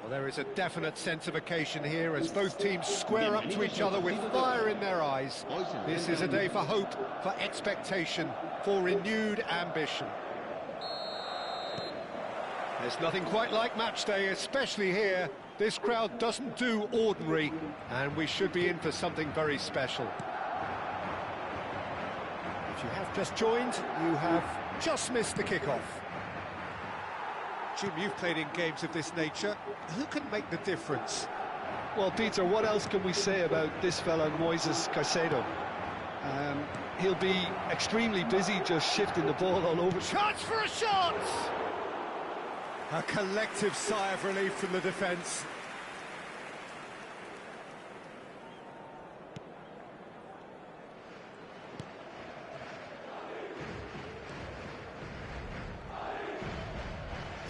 Well, there is a definite sense of occasion here as both teams square up to each other with fire in their eyes. This is a day for hope, for expectation, for renewed ambition. There's nothing quite like match day, especially here. This crowd doesn't do ordinary, and we should be in for something very special. If you have just joined, you have just missed the kickoff. Jim, you've played in games of this nature. Who can make the difference? Well, Peter, what else can we say about this fella, Moises Caicedo? He'll be extremely busy just shifting the ball all over. Chance for a shot! A collective sigh of relief from the defence.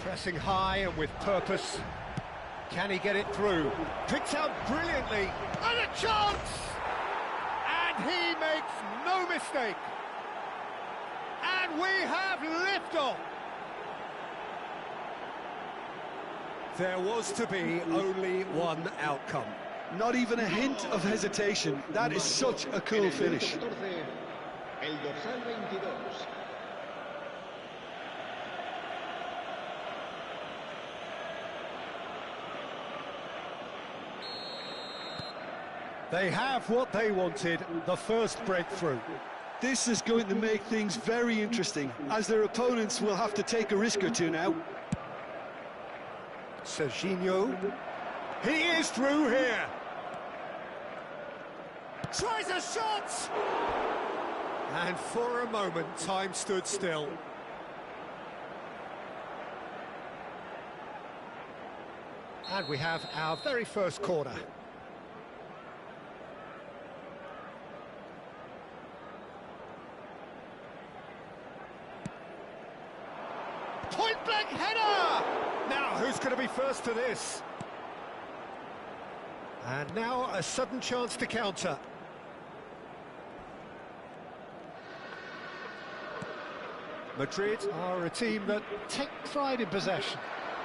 Pressing high and with purpose. Can he get it through? Picked out brilliantly. And a chance! And he makes no mistake. And we have liftoff. There was to be only one outcome. Not even a hint of hesitation. That is such a cool finish. They have what they wanted, the first breakthrough. This is going to make things very interesting, as their opponents will have to take a risk or two now. Serginho, he is through here. Tries a shot! And for a moment, time stood still. And we have our very first corner. Point-blank header! Now, who's going to be first to this? And now a sudden chance to counter. Madrid are a team that take pride in possession.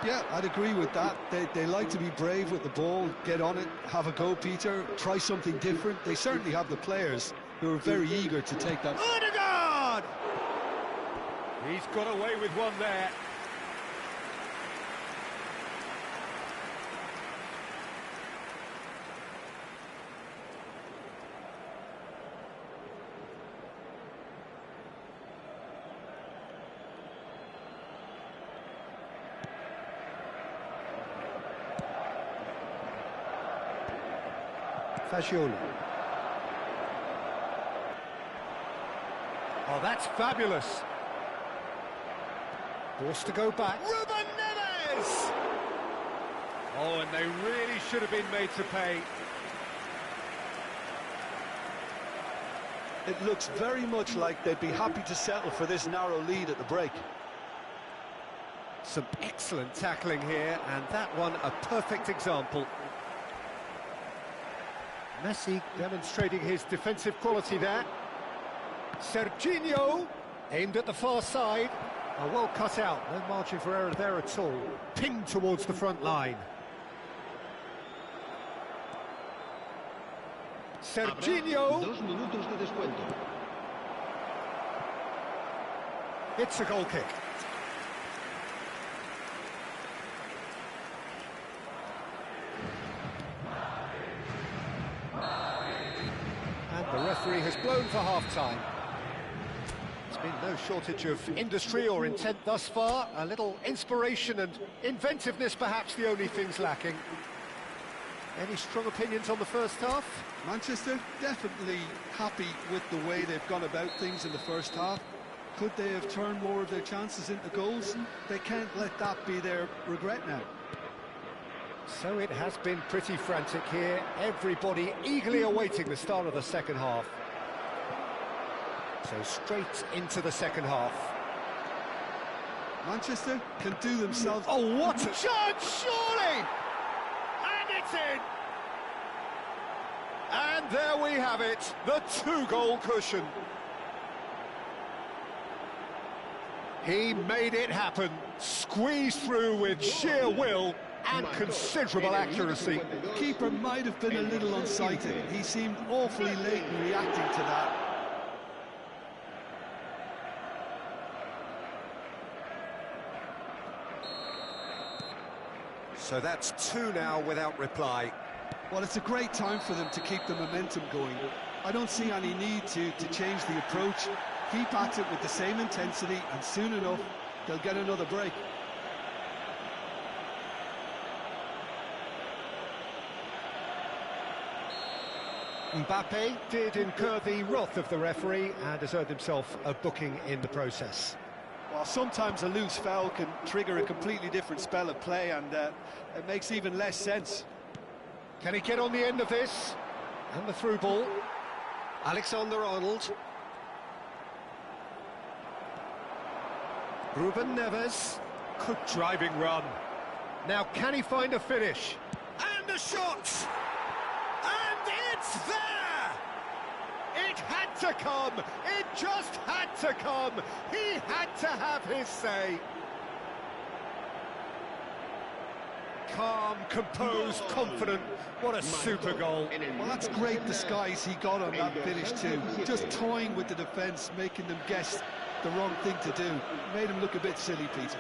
Yeah, I'd agree with that. They like to be brave with the ball, get on it, have a go, Peter, try something different. They certainly have the players who are very eager to take that. Odegaard! He's got away with one there. Fagioli. Oh, that's fabulous. Forced to go back. Ruben Neves! Oh, and they really should have been made to pay. It looks very much like they'd be happy to settle for this narrow lead at the break. Some excellent tackling here, and that one a perfect example. Messi demonstrating his defensive quality there. Serginho, Aimed at the far side. Oh, well cut out, no margin for error there at all. Pinged towards the front line. Serginho. 2 minutos de descuento. It's a goal kick. And the referee has blown for half-time. There's been no shortage of industry or intent thus far. A little inspiration and inventiveness, perhaps the only things lacking. Any strong opinions on the first half? Manchester definitely happy with the way they've gone about things in the first half. Could they have turned more of their chances into goals? They can't let that be their regret now. So it has been pretty frantic here. Everybody eagerly awaiting the start of the second half. So straight into the second half. Manchester can do themselves... Oh, what a chance, surely! And it's in! And there we have it, the 2-goal cushion. He made it happen, squeezed through with sheer will and considerable accuracy. The keeper might have been a little unsighted. He seemed awfully late in reacting to that. So that's 2 now without reply. Well, it's a great time for them to keep the momentum going. I don't see any need to change the approach. Keep at it with the same intensity, and soon enough, they'll get another break. Mbappe did incur the wrath of the referee and has earned himself a booking in the process. Well, sometimes a loose foul can trigger a completely different spell of play, and it makes even less sense. Can he get on the end of this? And the through ball. Alexander-Arnold. Ruben Neves. Good driving run. Now can he find a finish? And a shot! And it's there! It had to come! It just had to come! He had to have his say! Calm, composed, confident. What a super goal. Well, that's great disguise he got on that finish too. Just toying with the defence, making them guess the wrong thing to do. Made him look a bit silly, Peter.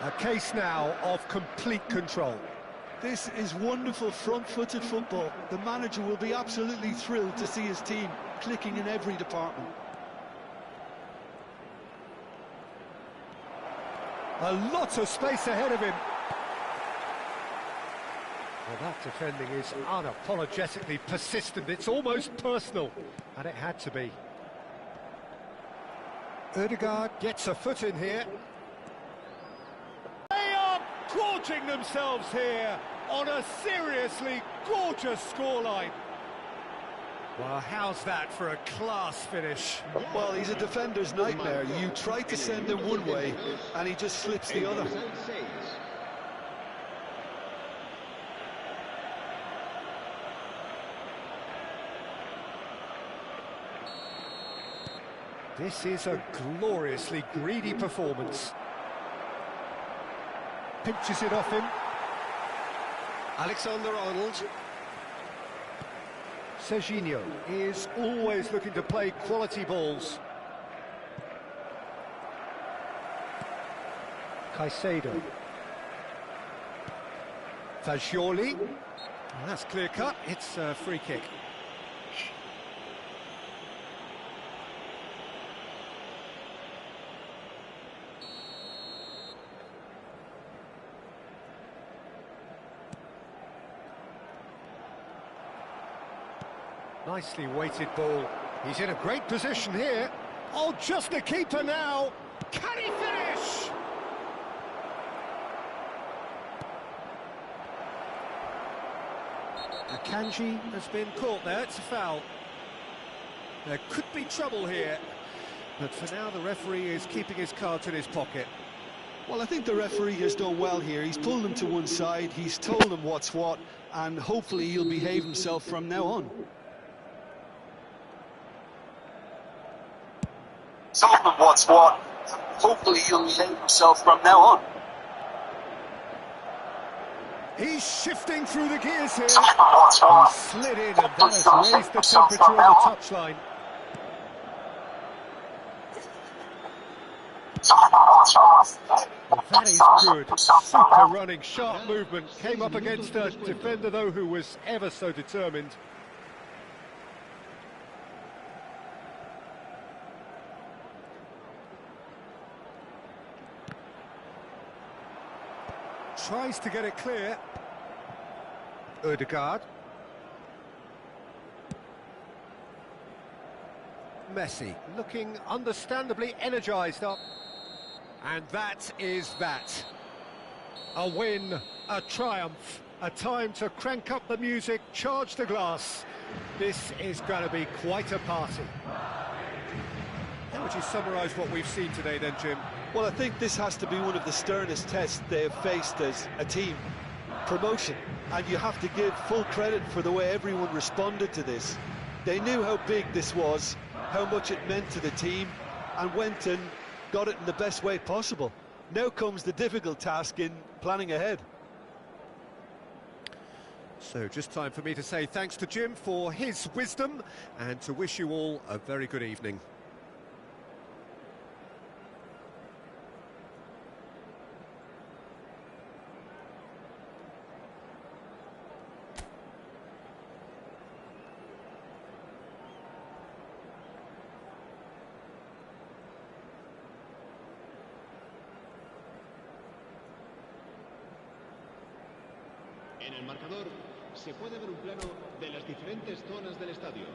A case now of complete control. This is wonderful front-footed football. The manager will be absolutely thrilled to see his team clicking in every department. A lot of space ahead of him. Well, that defending is unapologetically persistent. It's almost personal, and it had to be. Ødegaard gets a foot in here. They are gorging themselves here on a seriously gorgeous scoreline. Well, how's that for a class finish? Well, he's a defender's nightmare. You try to send him one way, and he just slips the other. This is a gloriously greedy performance. Pinches it off him. Alexander-Arnold. Serginho is always looking to play quality balls. Caicedo. Fagioli. That's clear cut. It's a free kick. Nicely weighted ball. He's in a great position here. Oh, just a keeper now. Can he finish? Akanji has been caught there, it's a foul. There could be trouble here, but for now the referee is keeping his cards in his pocket. Well, I think the referee has done well here. He's pulled him to one side, he's told him what's what, and hopefully he'll behave himself from now on. Told him what's what, hopefully he'll behave himself from now on. He's shifting through the gears here. He Slid in, and that has raised the temperature on the touchline. That is good. Super running, sharp movement. Came up against a defender, though, who was ever so determined. Tries to get it clear. Ødegaard. Messi looking understandably energised up. And that is that. A win, a triumph, a time to crank up the music, charge the glass. This is going to be quite a party. How would you summarise what we've seen today then, Jim? Well, I think this has to be one of the sternest tests they have faced as a team. Promotion. And you have to give full credit for the way everyone responded to this. They knew how big this was, how much it meant to the team, and went and got it in the best way possible. Now comes the difficult task in planning ahead. So just time for me to say thanks to Jim for his wisdom and to wish you all a very good evening. En el marcador se puede ver un plano de las diferentes zonas del estadio.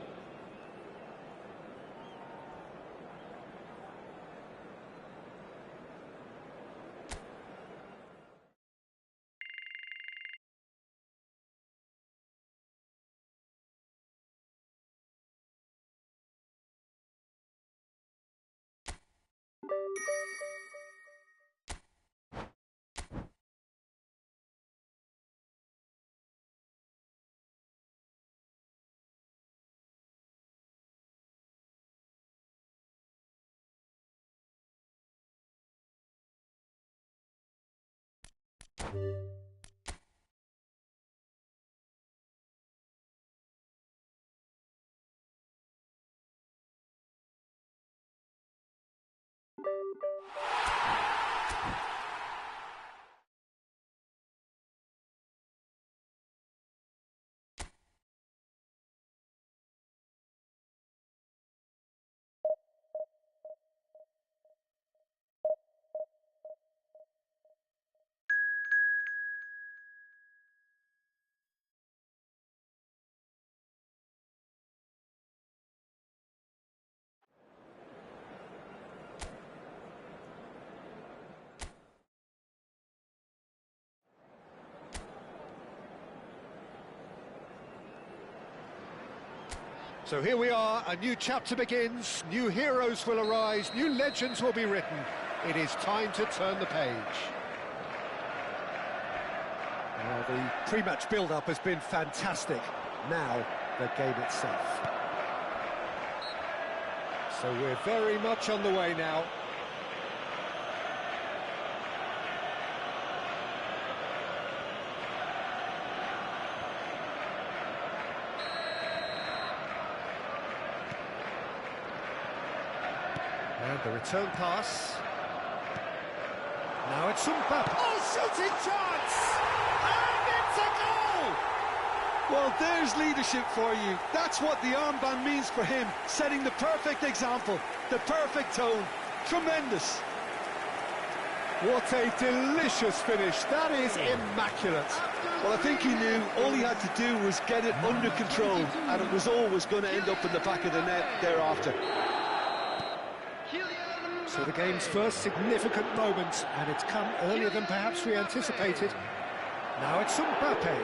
So here we are, a new chapter begins, new heroes will arise, new legends will be written. It is time to turn the page. Well, the pre-match build-up has been fantastic. Now, the game itself. So we're very much on the way now. And the return pass. Now it's Mbappe. Oh, shooting chance! And it's a goal! Well, there's leadership for you. That's what the armband means for him, setting the perfect example, the perfect tone. Tremendous. What a delicious finish. That is immaculate. Well, I think he knew all he had to do was get it under control, and it was always going to end up in the back of the net thereafter. So the game's first significant moment, and it's come earlier than perhaps we anticipated. Now it's Mbappe.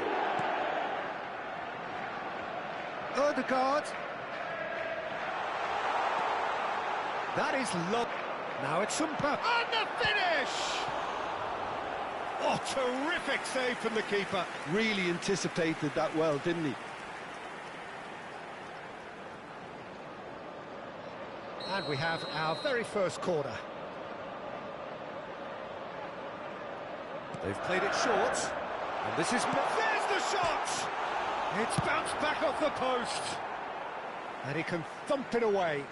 Odegaard. That is low. Now it's Mbappe. And the finish! Oh, terrific save from the keeper. Really anticipated that well, didn't he? And we have our very first corner. They've played it short. And this is... There's the shot! It's bounced back off the post. And he can thump it away.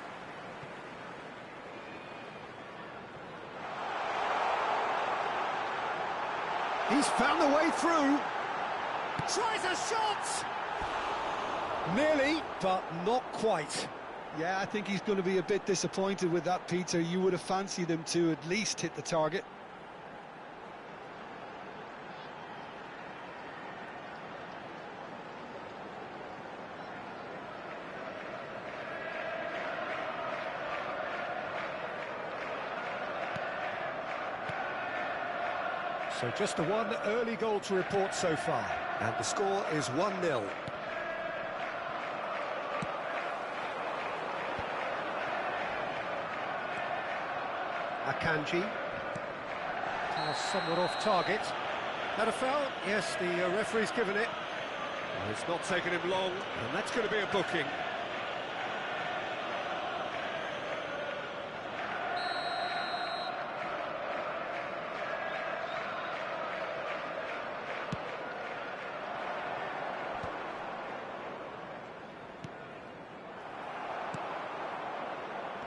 He's found the way through. Tries a shot! Nearly, but not quite. Yeah, I think he's going to be a bit disappointed with that, Peter. You would have fancied him to at least hit the target. So just the one early goal to report so far. And the score is 1-0. Akanji. Somewhat off target. That a foul? Yes, the referee's given it. Well, it's not taken him long, and that's going to be a booking.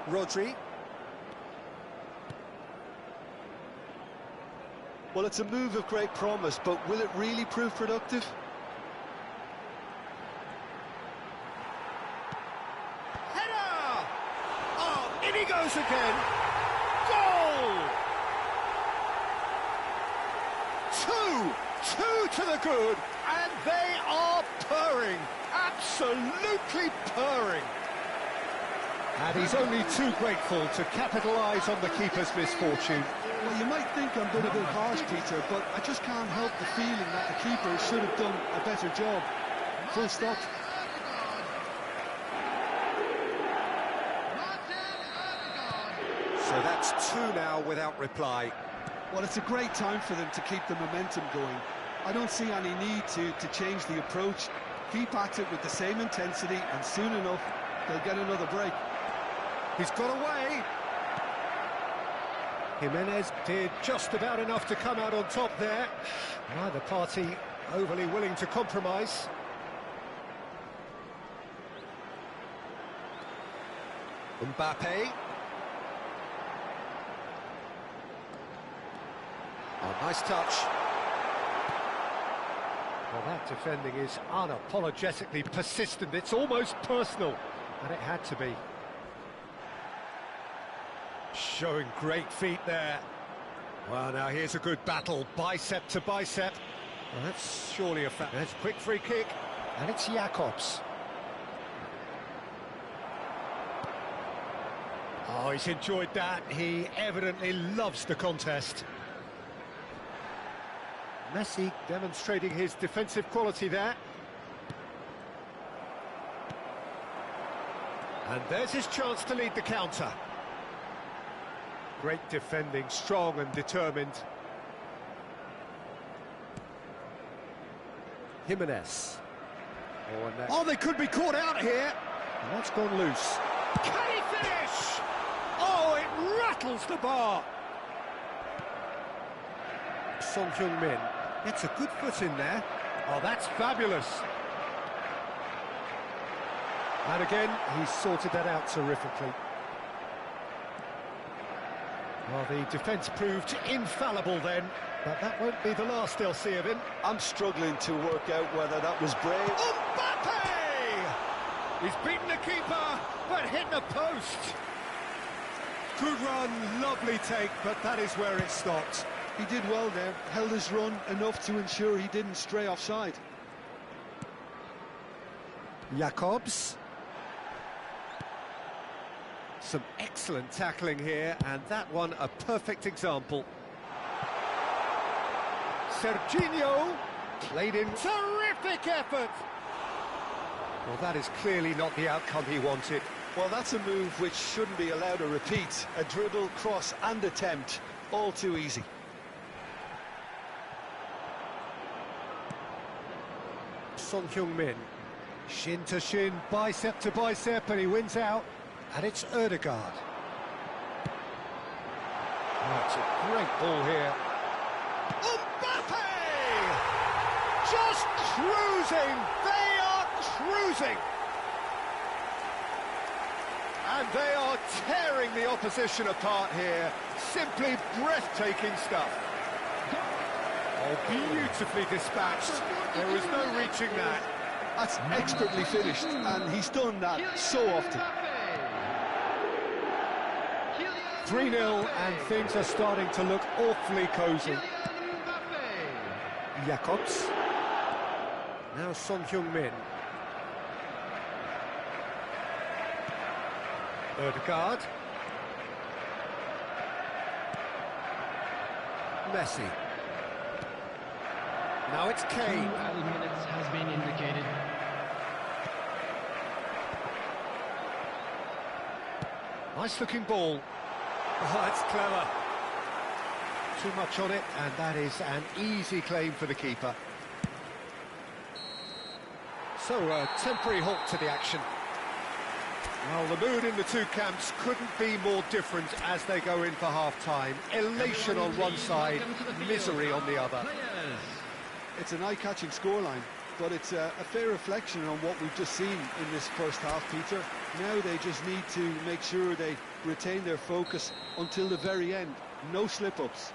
Rodri. Well, it's a move of great promise, but will it really prove productive? Header! Oh, in he goes again. Goal! Two to the good, and they are purring. Absolutely purring. And he's only too grateful to capitalise on the keeper's misfortune. Well, you might think I'm being a bit harsh, Peter, but I just can't help the feeling that the keeper should have done a better job. Full stop. So that's two now without reply. Well, it's a great time for them to keep the momentum going. I don't see any need to change the approach. Keep at it with the same intensity, and soon enough, they'll get another break. He's got away. Jimenez did just about enough to come out on top there. Neither party overly willing to compromise. Mbappe. Oh, nice touch. Well, that defending is unapologetically persistent. It's almost personal, and it had to be. Showing great feet there. Well, now here's a good battle, bicep to bicep. Well, that's surely a fact. That's a quick free kick, and it's Jakobs. Oh, he's enjoyed that. He evidently loves the contest. Messi demonstrating his defensive quality there. And there's his chance to lead the counter. Great defending, strong and determined. Jimenez. Oh, they could be caught out here. And that's gone loose. Can he finish? Oh, it rattles the bar. Son Heung-min gets a good foot in there. Oh, that's fabulous. And again, he's sorted that out terrifically. Well, the defence proved infallible then, but that won't be the last they'll see of him. I'm struggling to work out whether that was brave. Mbappe! He's beaten the keeper, but hit the post. Good run, lovely take, but that is where it stopped. He did well there, held his run enough to ensure he didn't stray offside. Jakobs. Some excellent tackling here, and that one a perfect example. Serginho played in terrific effort. Well, that is clearly not the outcome he wanted. Well, that's a move which shouldn't be allowed to repeat. A dribble, cross and attempt, all too easy. Son Heung-min, shin to shin, bicep to bicep, and he wins out. And it's Ødegaard. Oh, it's a great ball here. Mbappe! Just cruising! They are cruising! And they are tearing the opposition apart here. Simply breathtaking stuff. Oh, beautifully dispatched. There was no reaching that. That's expertly finished, and he's done that so often. 3-0, and things are starting to look awfully cosy. Jacobs. Now Son Heung-min. Ødegaard. Messi. Now it's Kane. 12 minutes has been indicated. Nice looking ball. Oh, that's clever. Too much on it, and that is an easy claim for the keeper. So, a temporary halt to the action. Well, the mood in the two camps couldn't be more different as they go in for half-time. Elation on one side, misery on the other. It's an eye-catching scoreline, but it's a fair reflection on what we've just seen in this first half, Peter. Now they just need to make sure they retain their focus until the very end. No slip-ups.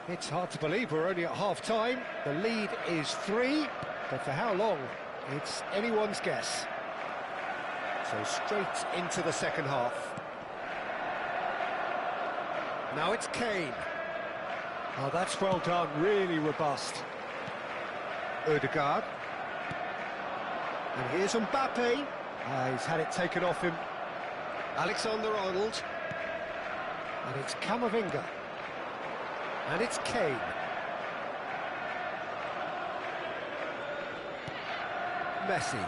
It's hard to believe we're only at half-time. The lead is 3, but for how long? It's anyone's guess. So straight into the second half. Now it's Kane. Oh, that's well done, really robust. Ødegaard. And here's Mbappe. He's had it taken off him. Alexander-Arnold. And it's Camavinga. And it's Kane. Messi.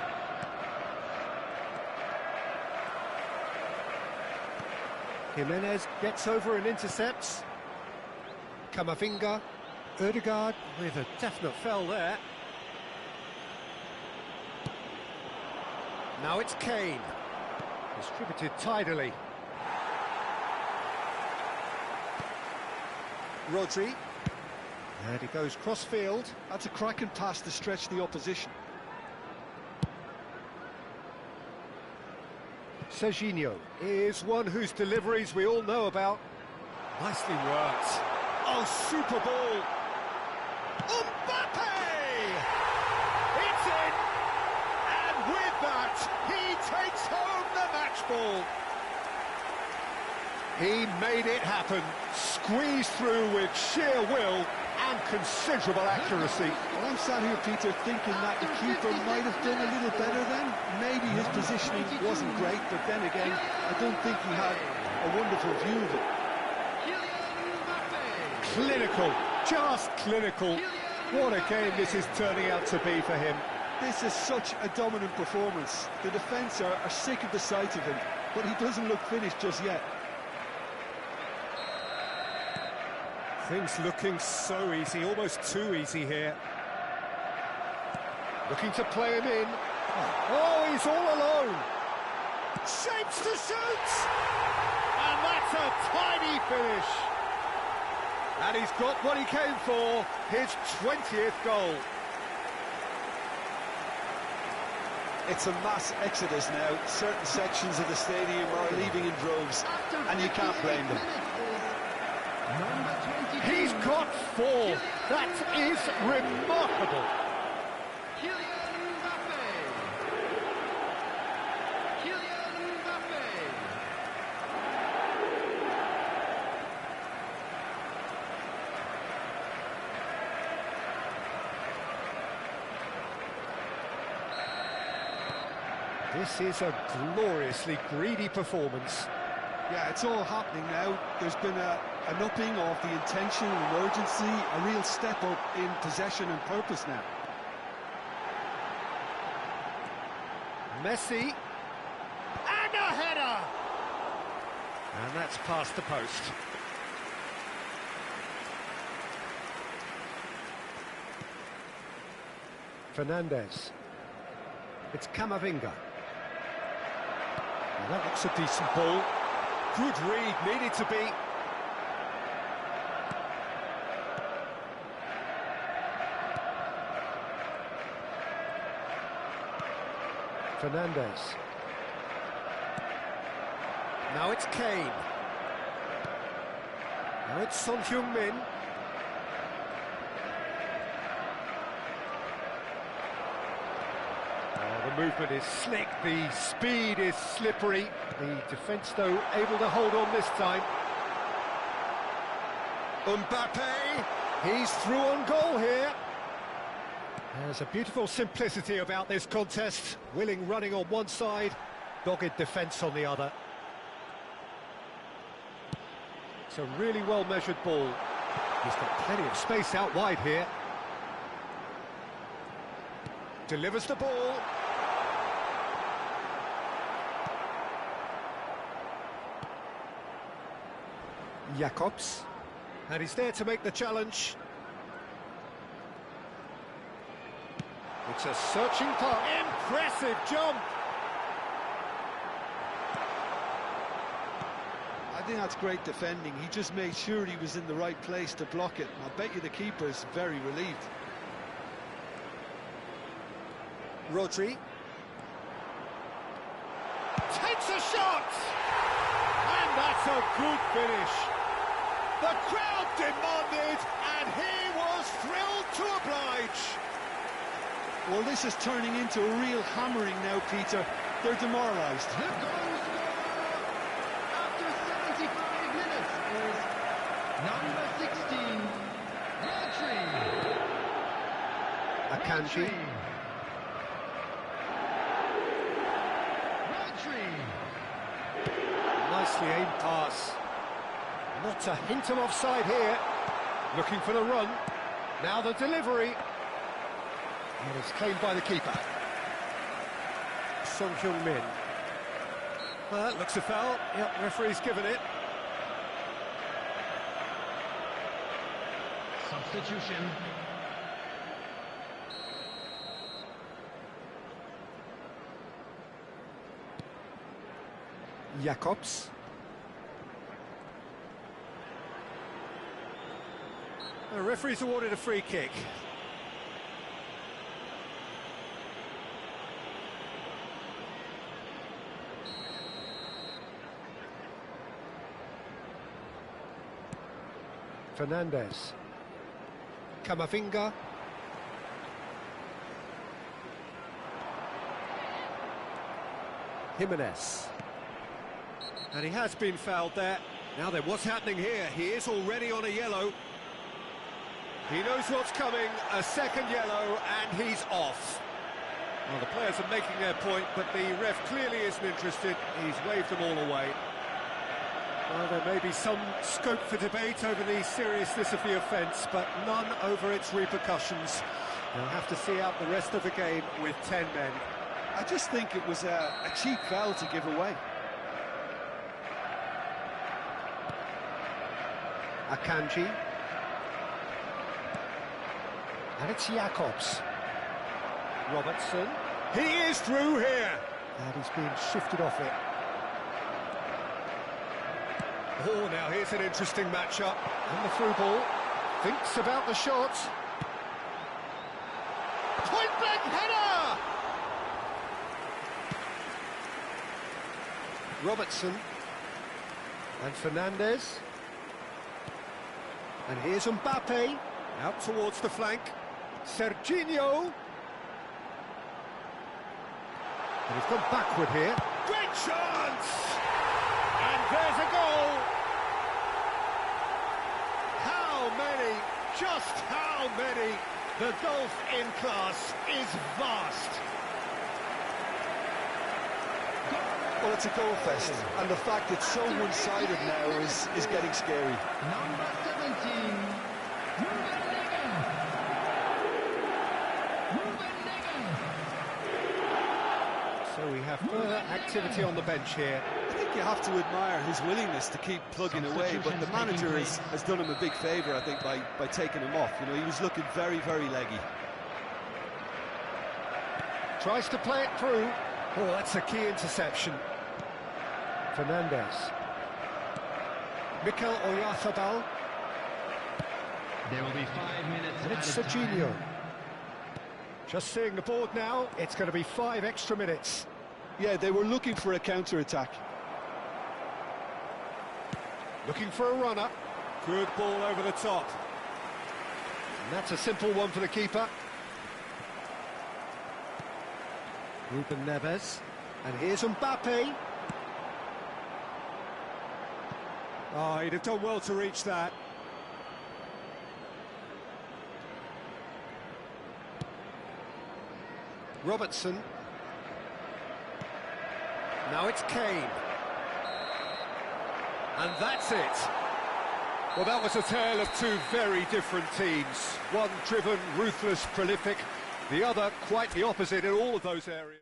Jimenez gets over and intercepts. Camavinga. Ødegaard with a definite fell there. Now it's Kane. Distributed tidily. Rodri. And he goes cross-field. That's a cracking pass to stretch the opposition. Serginho is one whose deliveries we all know about. Nicely worked. Oh, super ball. Mbappe! It's in! And with that, he takes home the match ball. He made it happen. Squeezed through with sheer will and considerable accuracy. Well, I'm sat here, Peter, thinking that the keeper might have done a little better then. Maybe his positioning wasn't great, but then again, I don't think he had a wonderful view of it. Clinical, just clinical. What a game this is turning out to be for him. This is such a dominant performance. The defence are sick of the sight of him, but he doesn't look finished just yet. Things looking so easy, almost too easy here. Looking to play him in. Oh, he's all alone. Shapes to shoot! And that's a tiny finish. And he's got what he came for, his 20th goal. It's a mass exodus now. Certain sections of the stadium are leaving in droves, and you can't blame them. He's got 4. That is remarkable. This is a gloriously greedy performance. Yeah, it's all happening now. There's been an upping of the intention and urgency, a real step up in possession and purpose now. Messi. And a header! And that's past the post. Fernandez. It's Camavinga. Well, that looks a decent ball. Good read, needed to be. Fernandez. Now it's Kane. Now it's Son Heung-min. The movement is slick, the speed is slippery. The defence, though, able to hold on this time. Mbappe, he's through on goal here. There's a beautiful simplicity about this contest. Willing running on one side, dogged defence on the other. It's a really well-measured ball. He's got plenty of space out wide here. Delivers the ball. Jacobs, and he's there to make the challenge. It's a searching pass. Impressive jump. I think that's great defending. He just made sure he was in the right place to block it. I bet you the keeper's very relieved. Rodri takes a shot, and that's a good finish. The crowd demanded, and he was thrilled to oblige. Well, this is turning into a real hammering now, Peter. They're demoralised. The goal scorer after 75 minutes is number 16, Rodri. Akanji. Nicely aimed pass. Not a hint of offside here. Looking for the run. Now the delivery. And it's claimed by the keeper. Son Heung-min. Well, that looks a foul. Yep, referee's given it. Substitution. Jacobs. The referee's awarded a free kick. Fernandez. Camavinga. Jimenez. And he has been fouled there. Now then, what's happening here? He is already on a yellow. He knows what's coming, a second yellow, and he's off. Well, the players are making their point, but the ref clearly isn't interested. He's waved them all away. Well, there may be some scope for debate over the seriousness of the offence, but none over its repercussions. They'll have to see out the rest of the game with 10 men. I just think it was a cheap foul to give away. Akanji. And it's Jacobs. Robertson. He is through here. And he's being shifted off it. Oh, now here's an interesting matchup. And the through ball. Thinks about the shot. Point-blank header! Robertson. And Fernandez. And here's Mbappe. Out towards the flank. Serginho. And he's gone backward here. Great chance! And there's a goal! How many? Just how many? The gulf in class is vast. Well, it's a goal fest, and the fact it's so one-sided now is getting scary. Number 17, So we have further activity on the bench here. I think you have to admire his willingness to keep plugging away, but the manager has done him a big favour, I think, by taking him off. You know, he was looking very, very leggy. Tries to play it through. Oh, that's a key interception. Fernandez. Mikel Oyarzabal. There will be 5 minutes. And it's added time. Serginho. Just seeing the board now, it's going to be 5 extra minutes. Yeah, they were looking for a counter-attack. Looking for a runner. Good ball over the top. And that's a simple one for the keeper. Ruben Neves. And here's Mbappe. Oh, he'd have done well to reach that. Robertson. Now it's Kane. And that's it. Well, that was a tale of two very different teams. One driven, ruthless, prolific. The other quite the opposite in all of those areas.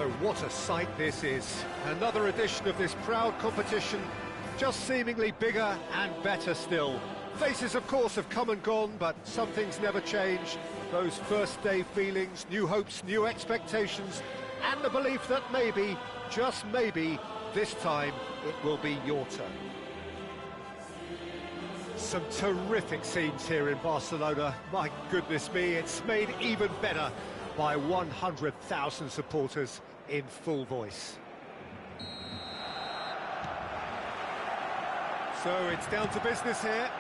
So what a sight this is. Another edition of this proud competition, just seemingly bigger and better still. Faces, of course, have come and gone, but some things never change. Those first day feelings, new hopes, new expectations, and the belief that maybe, just maybe, this time it will be your turn. Some terrific scenes here in Barcelona. My goodness me, it's made even better by 100,000 supporters in full voice. So it's down to business here.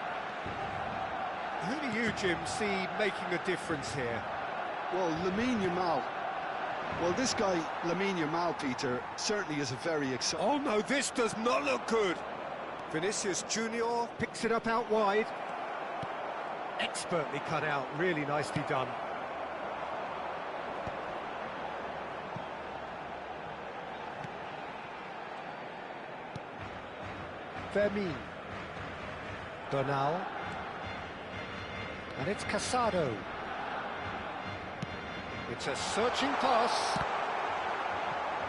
Who do you, Jim, see making a difference here? Well, Lamine Yamal. Well, this guy, Lamine Yamal, Peter, certainly is a very exciting... Oh no, this does not look good. Vinicius Junior picks it up out wide. Expertly cut out, really nicely done. Vermin. Bernal. And it's Casado. It's a searching pass.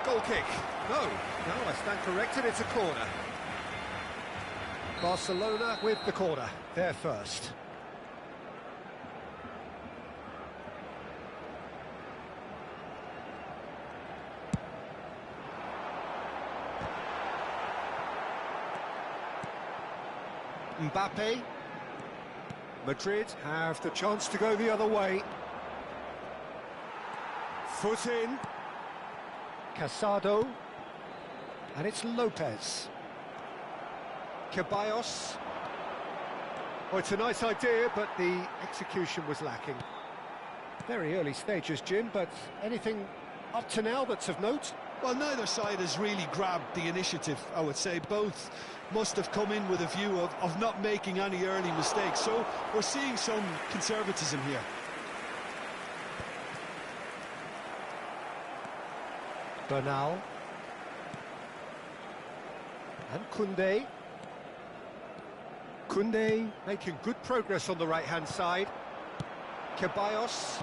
Goal kick. No, I stand corrected, it's a corner. Barcelona with the corner, they're first. Mbappe. Madrid have the chance to go the other way. Foot in. Casado. And it's Lopez. Ceballos. Oh, it's a nice idea, but the execution was lacking. Very early stages, Jim, but anything up to now that's of note? Well, neither side has really grabbed the initiative, I would say. Both must have come in with a view of not making any early mistakes, so we're seeing some conservatism here. Bernal. And Koundé. Koundé making good progress on the right-hand side. Ceballos.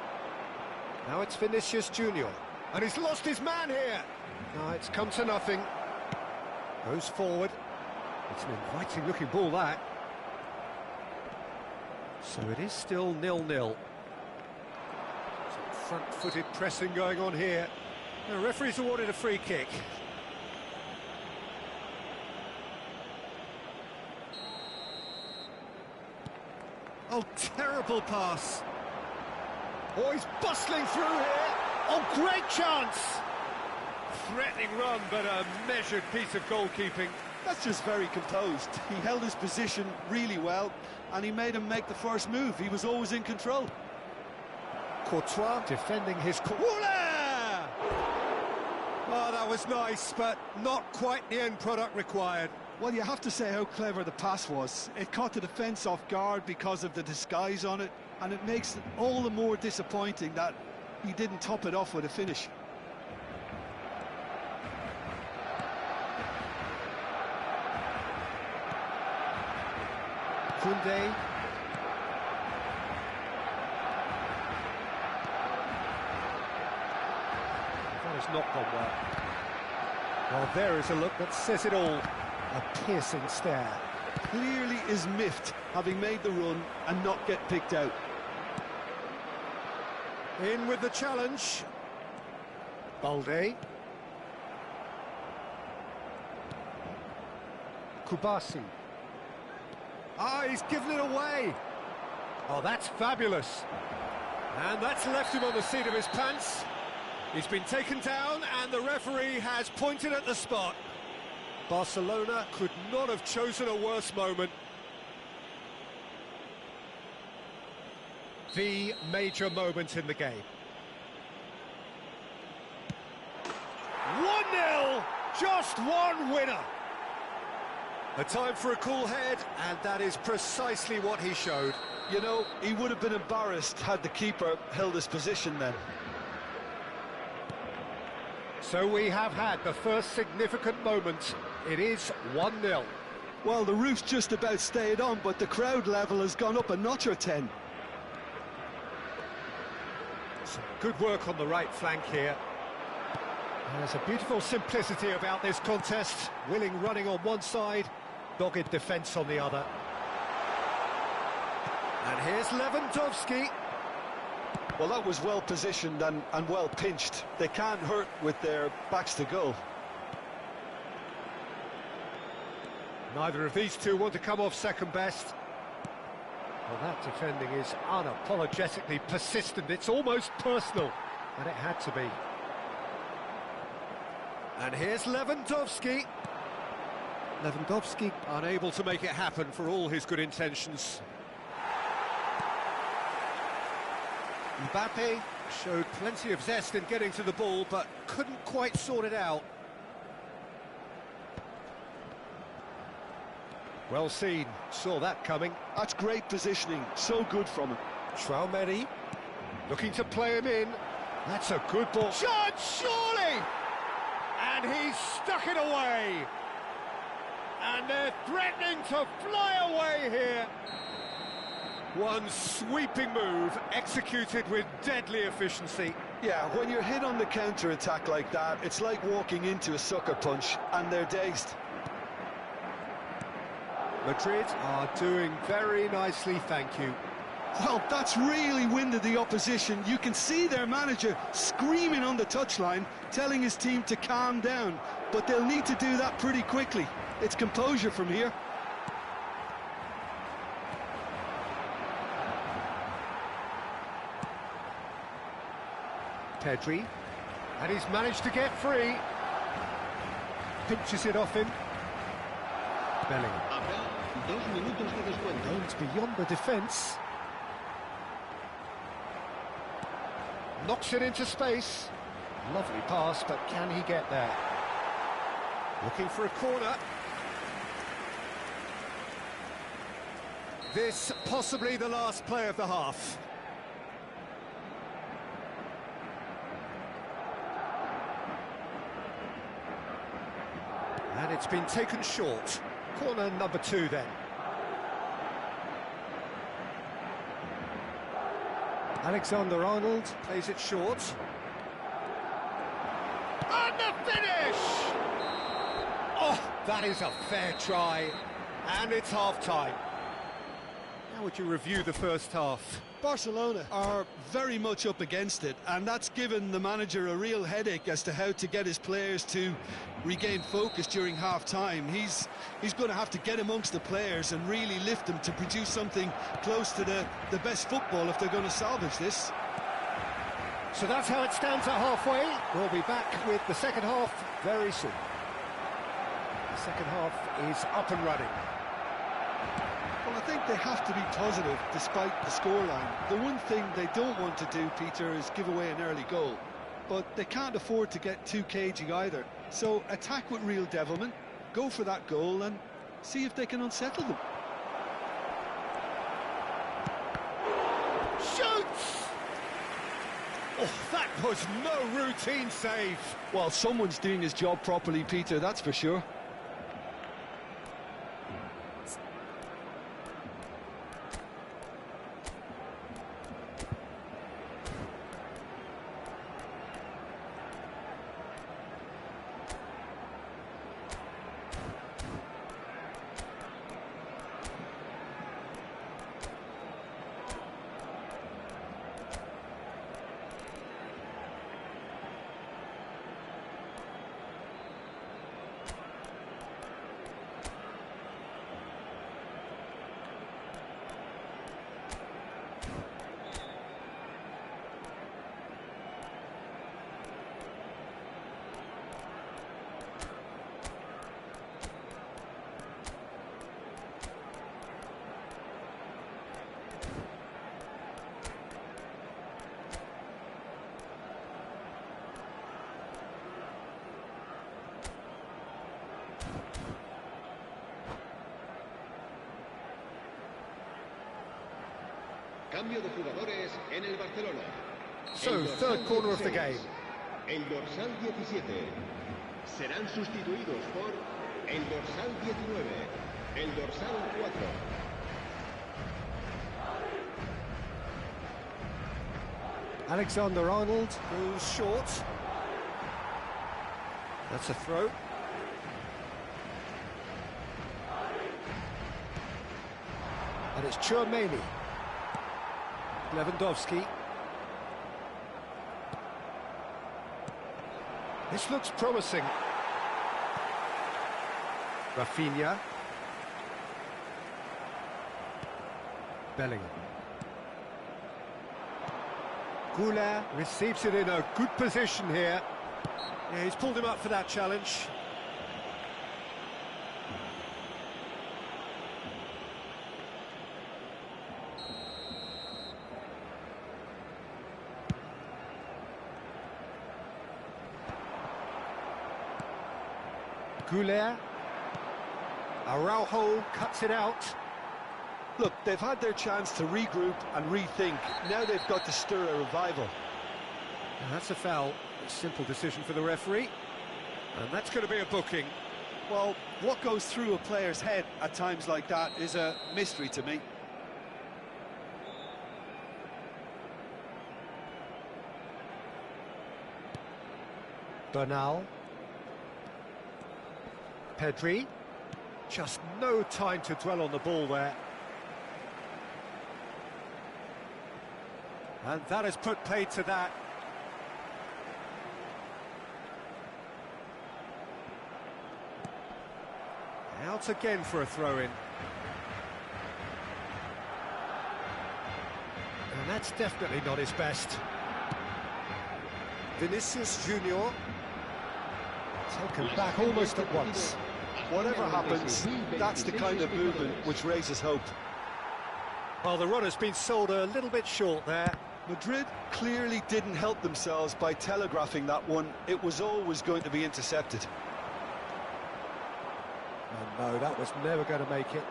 Now it's Vinicius Junior. And he's lost his man here. No, it's come to nothing. Goes forward. It's an inviting-looking ball, that. So it is still 0-0. Some front-footed pressing going on here. The referee's awarded a free kick. Oh, terrible pass. Oh, he's bustling through here. Oh, great chance. Threatening run, but a measured piece of goalkeeping. That's just very composed. He held his position really well, and he made him make the first move. He was always in control. Courtois defending his... Voila! Oh, that was nice, but not quite the end product required. Well, you have to say how clever the pass was. It caught the defence off guard because of the disguise on it, and it makes it all the more disappointing that he didn't top it off with a finish. Koundé. That has not gone well. Well, there is a look that says it all. A piercing stare. Clearly is miffed, having made the run and not get picked out. In with the challenge. Balde. Kubasi. Ah, he's given it away. Oh, that's fabulous. And that's left him on the seat of his pants. He's been taken down and the referee has pointed at the spot. Barcelona could not have chosen a worse moment. The major moment in the game. 1-0, just one winner. A time for a cool head, and that is precisely what he showed. You know, he would have been embarrassed had the keeper held his position then. So we have had the first significant moment. It is 1-0. Well, the roof's just about stayed on, but the crowd level has gone up a notch or 10. Some good work on the right flank here. There's a beautiful simplicity about this contest. Willing running on one side, dogged defence on the other. And here's Lewandowski. Well, that was well positioned and well pinched. They can't hurt with their backs to goal. Neither of these two want to come off second best. Well, that defending is unapologetically persistent. It's almost personal, and it had to be. And here's Lewandowski. Lewandowski unable to make it happen for all his good intentions. Mbappe showed plenty of zest in getting to the ball, but couldn't quite sort it out. Well seen, saw that coming. That's great positioning, so good from him. Traoré looking to play him in. That's a good ball. Shot, surely! And he's stuck it away. And they're threatening to fly away here. One sweeping move, executed with deadly efficiency. Yeah, when you're hit on the counter-attack like that, it's like walking into a sucker punch, and they're dazed. Madrid are doing very nicely, thank you. Well, that's really winded the opposition. You can see their manager screaming on the touchline, telling his team to calm down. But they'll need to do that pretty quickly. It's composure from here. Pedri, and he's managed to get free. Pinches it off him. Bellingham. Habrá 2 minutos de descuento. Aims beyond the defence. Knocks it into space. Lovely pass, but can he get there? Looking for a corner. This possibly the last play of the half. And it's been taken short. Corner number 2 then. Alexander-Arnold plays it short. And the finish! Oh, that is a fair try. And it's half-time. How would you review the first half? Barcelona are very much up against it, and that's given the manager a real headache as to how to get his players to regain focus during half-time. He's going to have to get amongst the players and really lift them to produce something close to the best football if they're going to salvage this. So that's how it stands at halfway. We'll be back with the second half very soon. The second half is up and running. Well, I think they have to be positive despite the scoreline. The one thing they don't want to do, Peter, is give away an early goal. But they can't afford to get too cagey either. So attack with real devilment, go for that goal and see if they can unsettle them. Shoots! Oh, that was no routine save. Well, someone's doing his job properly, Peter, that's for sure. Cambio de jugadores en el Barcelona. So, third corner of the game. El dorsal 17. Serán sustituidos por el dorsal 19, el dorsal 4. Alexander-Arnold goes short. That's a throw. And it's Tchouaméni. Lewandowski. This looks promising. Rafinha. Bellingham. Goulart receives it in a good position here. Yeah, he's pulled him up for that challenge. Goulart. Araujo cuts it out. Look, they've had their chance to regroup and rethink. Now they've got to stir a revival. And that's a foul. A simple decision for the referee. And that's going to be a booking. Well, what goes through a player's head at times like that is a mystery to me. Bernal. Pedri. Just no time to dwell on the ball there. And that has put paid to that. Out again for a throw-in. And that's definitely not his best. Vinicius Junior. Taken back almost at once. Whatever happens, that's the kind of movement which raises hope. Well, the run has been sold a little bit short there. Madrid clearly didn't help themselves by telegraphing that one. It was always going to be intercepted. And no, that was never going to make it.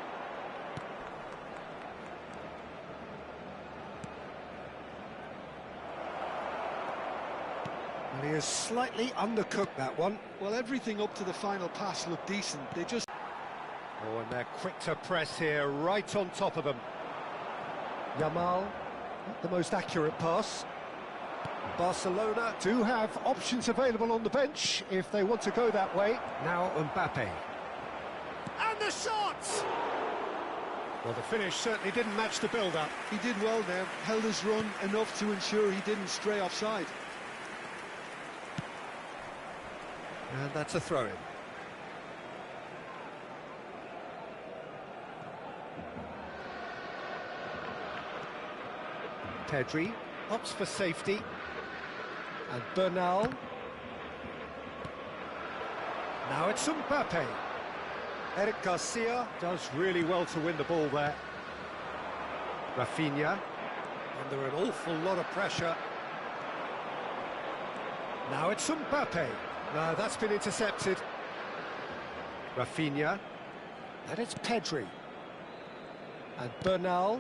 And he has slightly undercooked that one. Well, everything up to the final pass looked decent. They just... Oh, and they're quick to press here, right on top of them. Yamal, not the most accurate pass. Barcelona do have options available on the bench if they want to go that way. Now Mbappe. And the shot! Well, the finish certainly didn't match the build-up. He did well now, held his run enough to ensure he didn't stray offside. And that's a throw-in. Pedri opts for safety. And Bernal. Now it's Mbappe. Eric Garcia does really well to win the ball there. Rafinha. Under an awful lot of pressure. Now it's Mbappe. No, that's been intercepted. Rafinha. And it's Pedri. And Bernal.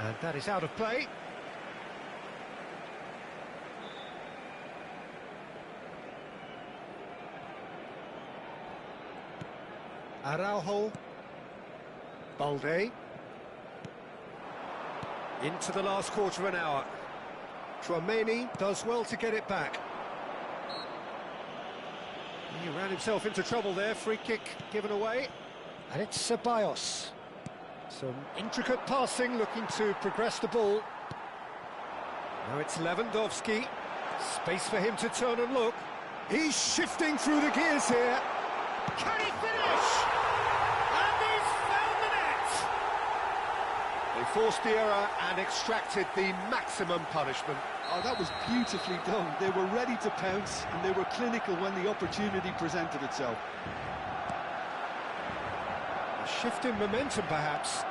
And that is out of play. Araujo. Balde. Into the last quarter of an hour. Tchouaméni does well to get it back. He ran himself into trouble there. Free kick given away. And it's Ceballos. Some intricate passing, looking to progress the ball. Now it's Lewandowski. Space for him to turn and look. He's shifting through the gears here. Can he finish? And he's found the net! They forced the error and extracted the maximum punishment. Oh, that was beautifully done. They were ready to pounce and they were clinical when the opportunity presented itself. A shift in momentum, perhaps.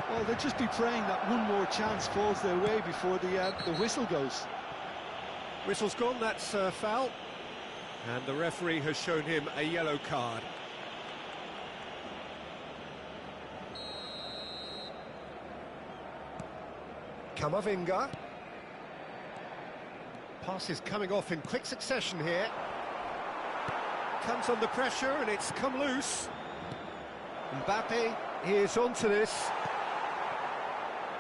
Well, they'll just be praying that one more chance falls their way before the whistle goes. Whistle's gone, that's a foul. And the referee has shown him a yellow card. Camavinga. Pass is coming off in quick succession here. Comes under pressure and it's come loose. Mbappe is onto this.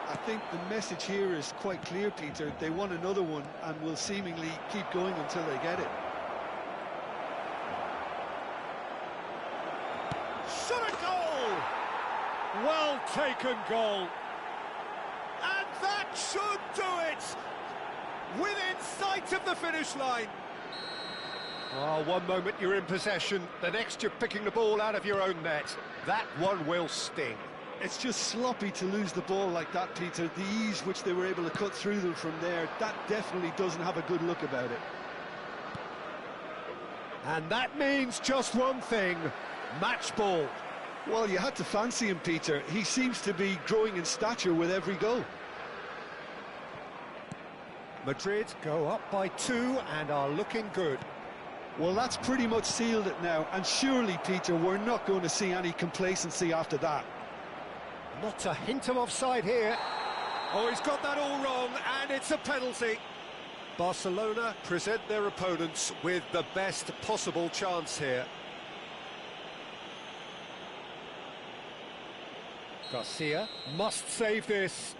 I think the message here is quite clear, Peter. They want another one and will seemingly keep going until they get it. Shot a goal! Well taken goal. And that should do it! Within sight of the finish line. Oh, one moment you're in possession, the next you're picking the ball out of your own net. That one will sting. It's just sloppy to lose the ball like that, Peter. The ease which they were able to cut through them from there, that definitely doesn't have a good look about it. And that means just one thing, match ball. Well, you had to fancy him, Peter. He seems to be growing in stature with every goal. Madrid go up by 2 and are looking good. Well, that's pretty much sealed it now, and surely, Peter, we're not going to see any complacency after that. Not a hint of offside here. Oh, he's got that all wrong, and it's a penalty. Barcelona present their opponents with the best possible chance here. Garcia must save this.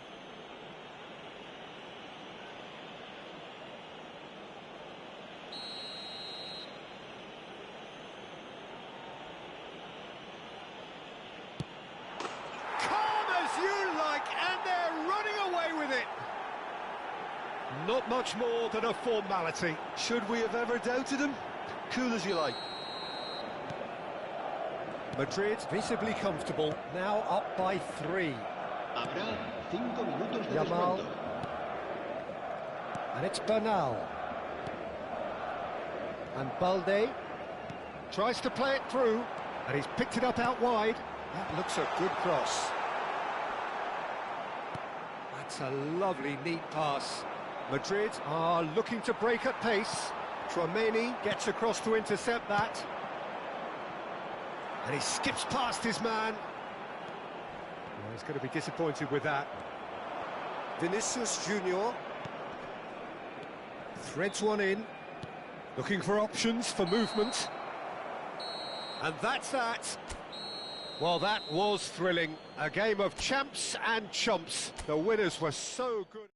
Calm as you like, and they're running away with it. Not much more than a formality. Should we have ever doubted him? Cool as you like. Madrid visibly comfortable, now up by 3. Habrá 5 minutos de Yamal. descuento. And it's Bernal. And Balde tries to play it through, and he's picked it up out wide. That looks a good cross. That's a lovely, neat pass. Madrid are looking to break at pace. Tchouaméni gets across to intercept that. And he skips past his man. Well, he's going to be disappointed with that. Vinicius Junior threads one in, looking for options for movement. And that's that. Well, that was thrilling. A game of champs and chumps. The winners were so good.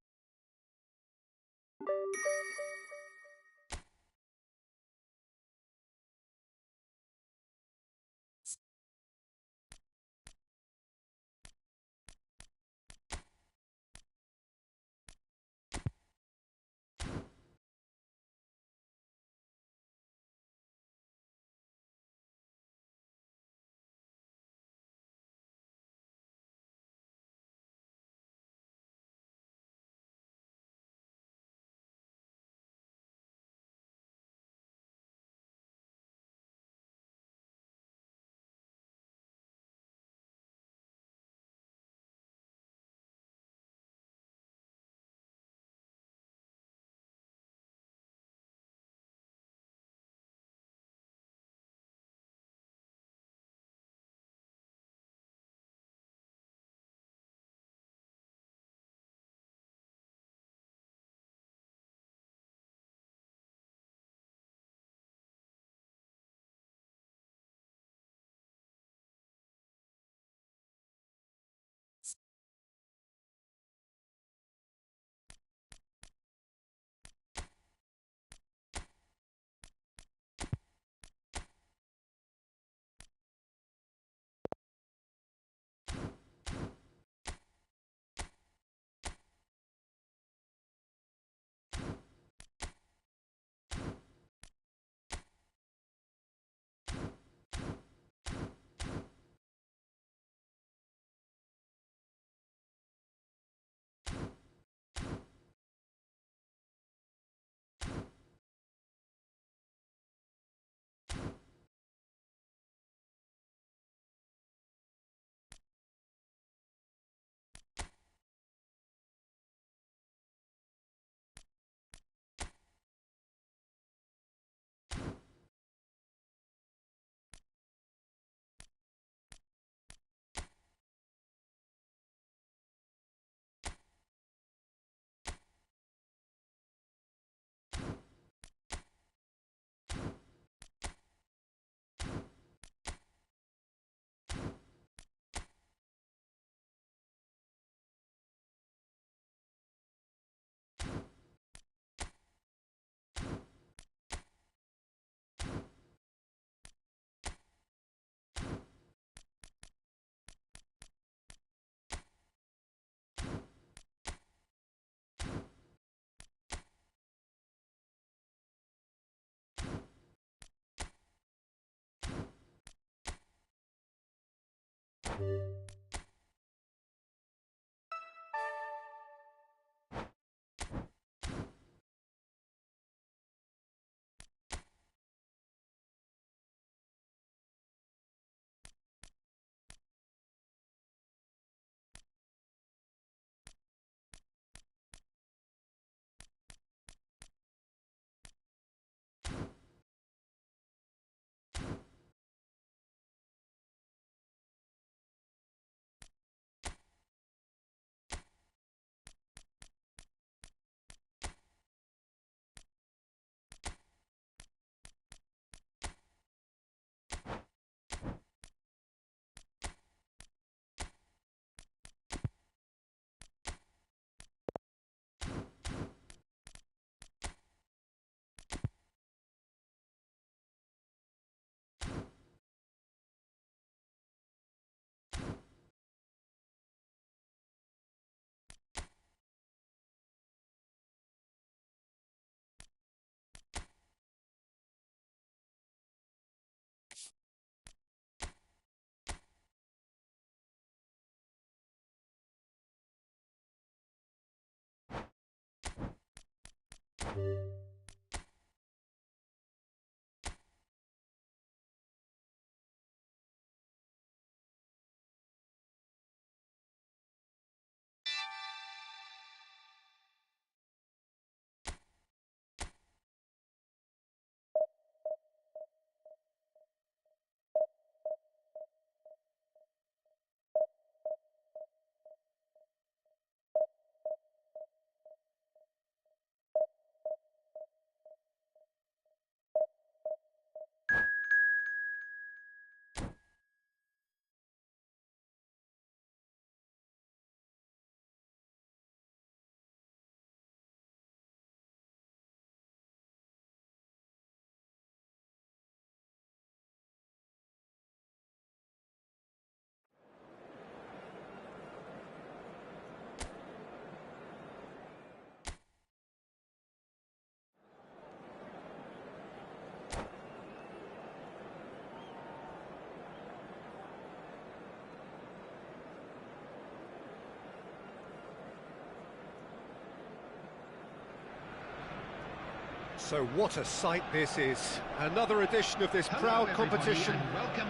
So what a sight this is. Another edition of this proud competition,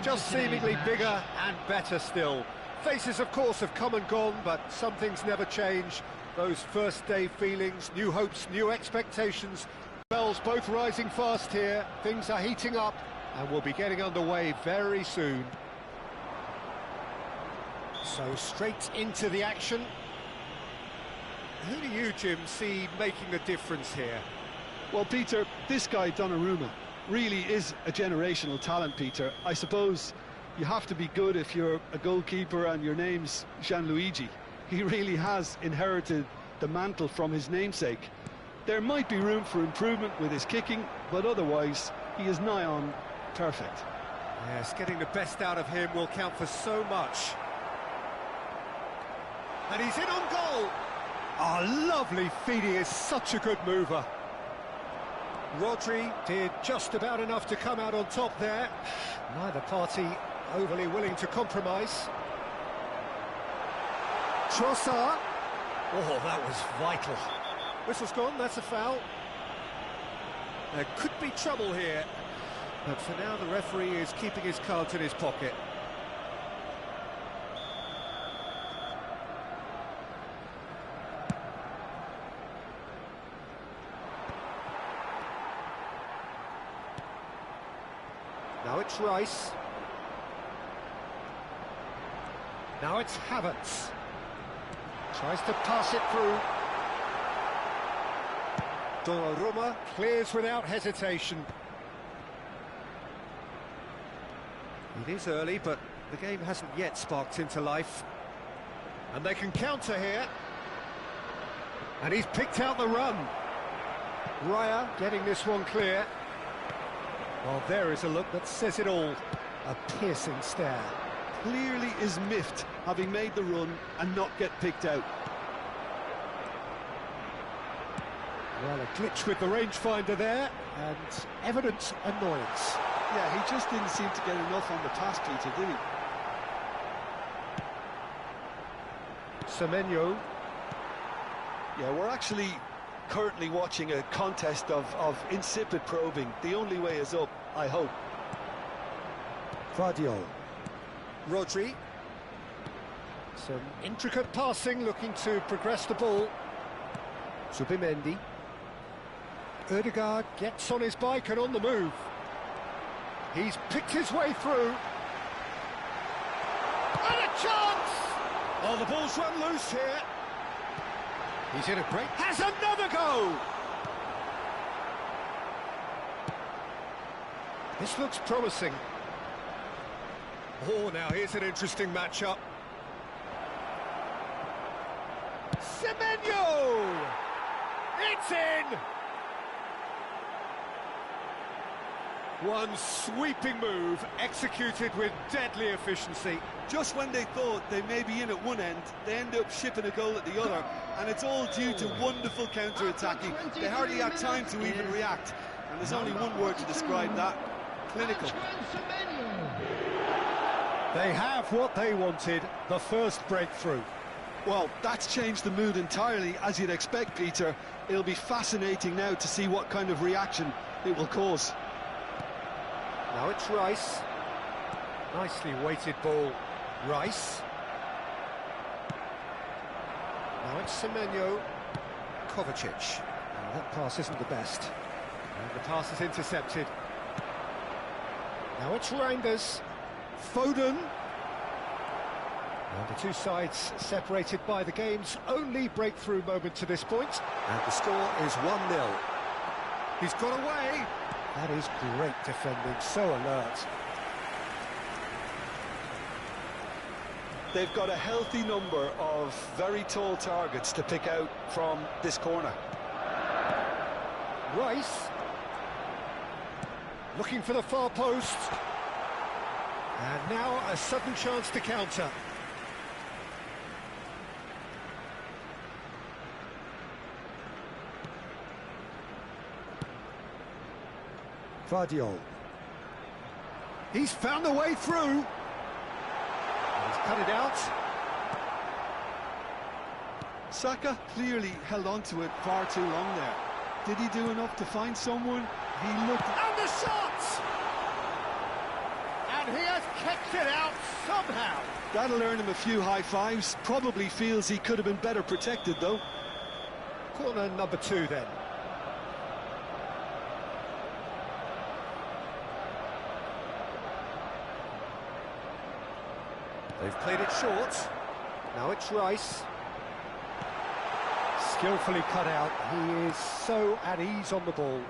just seemingly bigger and better still. Faces, of course, have come and gone, but some things never change. Those first day feelings, new hopes, new expectations. Bells both rising fast here. Things are heating up and we'll be getting underway very soon. So straight into the action. Who do you, Jim, see making a difference here? Well, Peter, this guy, Donnarumma, really is a generational talent, Peter. I suppose you have to be good if you're a goalkeeper and your name's Gianluigi. He really has inherited the mantle from his namesake. There might be room for improvement with his kicking, but otherwise, he is nigh on perfect. Yes, getting the best out of him will count for so much. And he's in on goal! Oh, lovely feed, he is such a good mover. Rodri did just about enough to come out on top there. Neither party overly willing to compromise. Trossard. Oh, that was vital. Whistle's gone, that's a foul. There could be trouble here. But for now, the referee is keeping his cards in his pocket. Now it's Rice. Now it's Havertz. Tries to pass it through. Donnarumma clears without hesitation. It is early, but the game hasn't yet sparked into life. And they can counter here. And he's picked out the run. Raya getting this one clear. Well, there is a look that says it all. A piercing stare. Clearly is miffed, having made the run and not get picked out. Well, a glitch with the rangefinder there, and evident annoyance. Yeah, he just didn't seem to get enough on the pass, Peter, did he? Semenyo. Yeah, we're actually currently watching a contest of insipid probing. The only way is up, I hope. Vardiol. Rodri. Some intricate passing, looking to progress the ball. Zubimendi. Ødegaard gets on his bike and on the move. He's picked his way through. And a chance! Oh, the ball's run loose here. He's in a break. Has another go! This looks promising. Oh, now here's an interesting matchup. Semenyo! It's in! One sweeping move, executed with deadly efficiency. Just when they thought they may be in at one end, they end up shipping a goal at the other, and it's all due to wonderful counter-attacking. They hardly had time to even react, and there's only one word to describe that: clinical. They have what they wanted, the first breakthrough. Well, that's changed the mood entirely, as you'd expect, Peter. It'll be fascinating now to see what kind of reaction it will cause. Now it's Rice. Nicely weighted ball. Rice. Now it's Semenyo. Kovacic. Now that pass isn't the best. And the pass is intercepted. Now it's Reinders. Foden. And the two sides separated by the game's only breakthrough moment to this point. And the score is 1-0. He's got away. That is great defending, so alert. They've got a healthy number of very tall targets to pick out from this corner. Rice. Looking for the far post. And now a sudden chance to counter. Vardiol. He's found the way through. And he's cut it out. Saka clearly held on to it far too long there. Did he do enough to find someone? He looked... And the shot! And he has kicked it out somehow. That'll earn him a few high fives. Probably feels he could have been better protected, though. Corner number 2 then. They've played it short. Now it's Rice. Skillfully cut out. He is so at ease on the ball.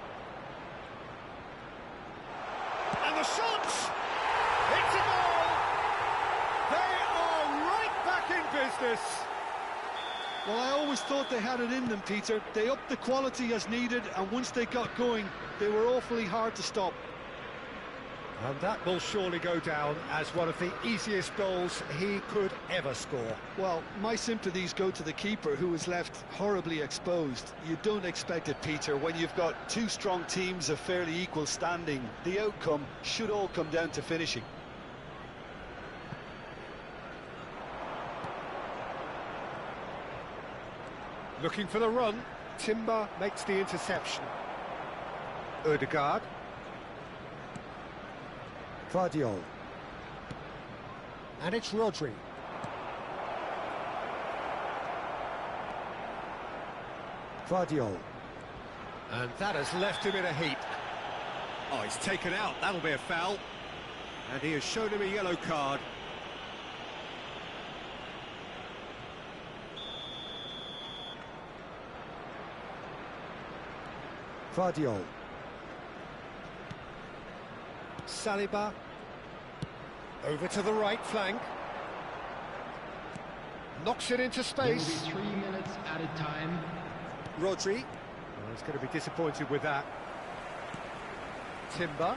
And the shot! It's a goal! They are right back in business. Well, I always thought they had it in them, Peter. They upped the quality as needed, and once they got going, they were awfully hard to stop. And that will surely go down as one of the easiest goals he could ever score. Well, my sympathies go to the keeper, who was left horribly exposed. You don't expect it, Peter, when you've got two strong teams of fairly equal standing. The outcome should all come down to finishing. Looking for the run. Timber makes the interception. Ødegaard. Vardiol. And it's Rodri. Vardiol. And that has left him in a heap. Oh, he's taken out. That'll be a foul. And he has shown him a yellow card. Vardiol. Saliba. Over to the right flank. Knocks it into space. There will be 3 minutes added time. Rodri. Oh, he's going to be disappointed with that. Timber.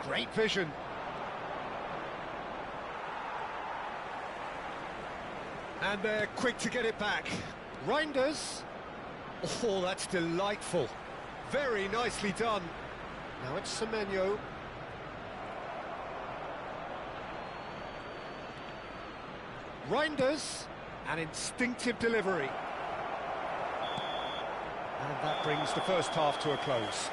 Great vision. And they're quick to get it back. Reinders. Oh, that's delightful. Very nicely done. Now it's Semenyo. Reinders. An instinctive delivery. And that brings the first half to a close.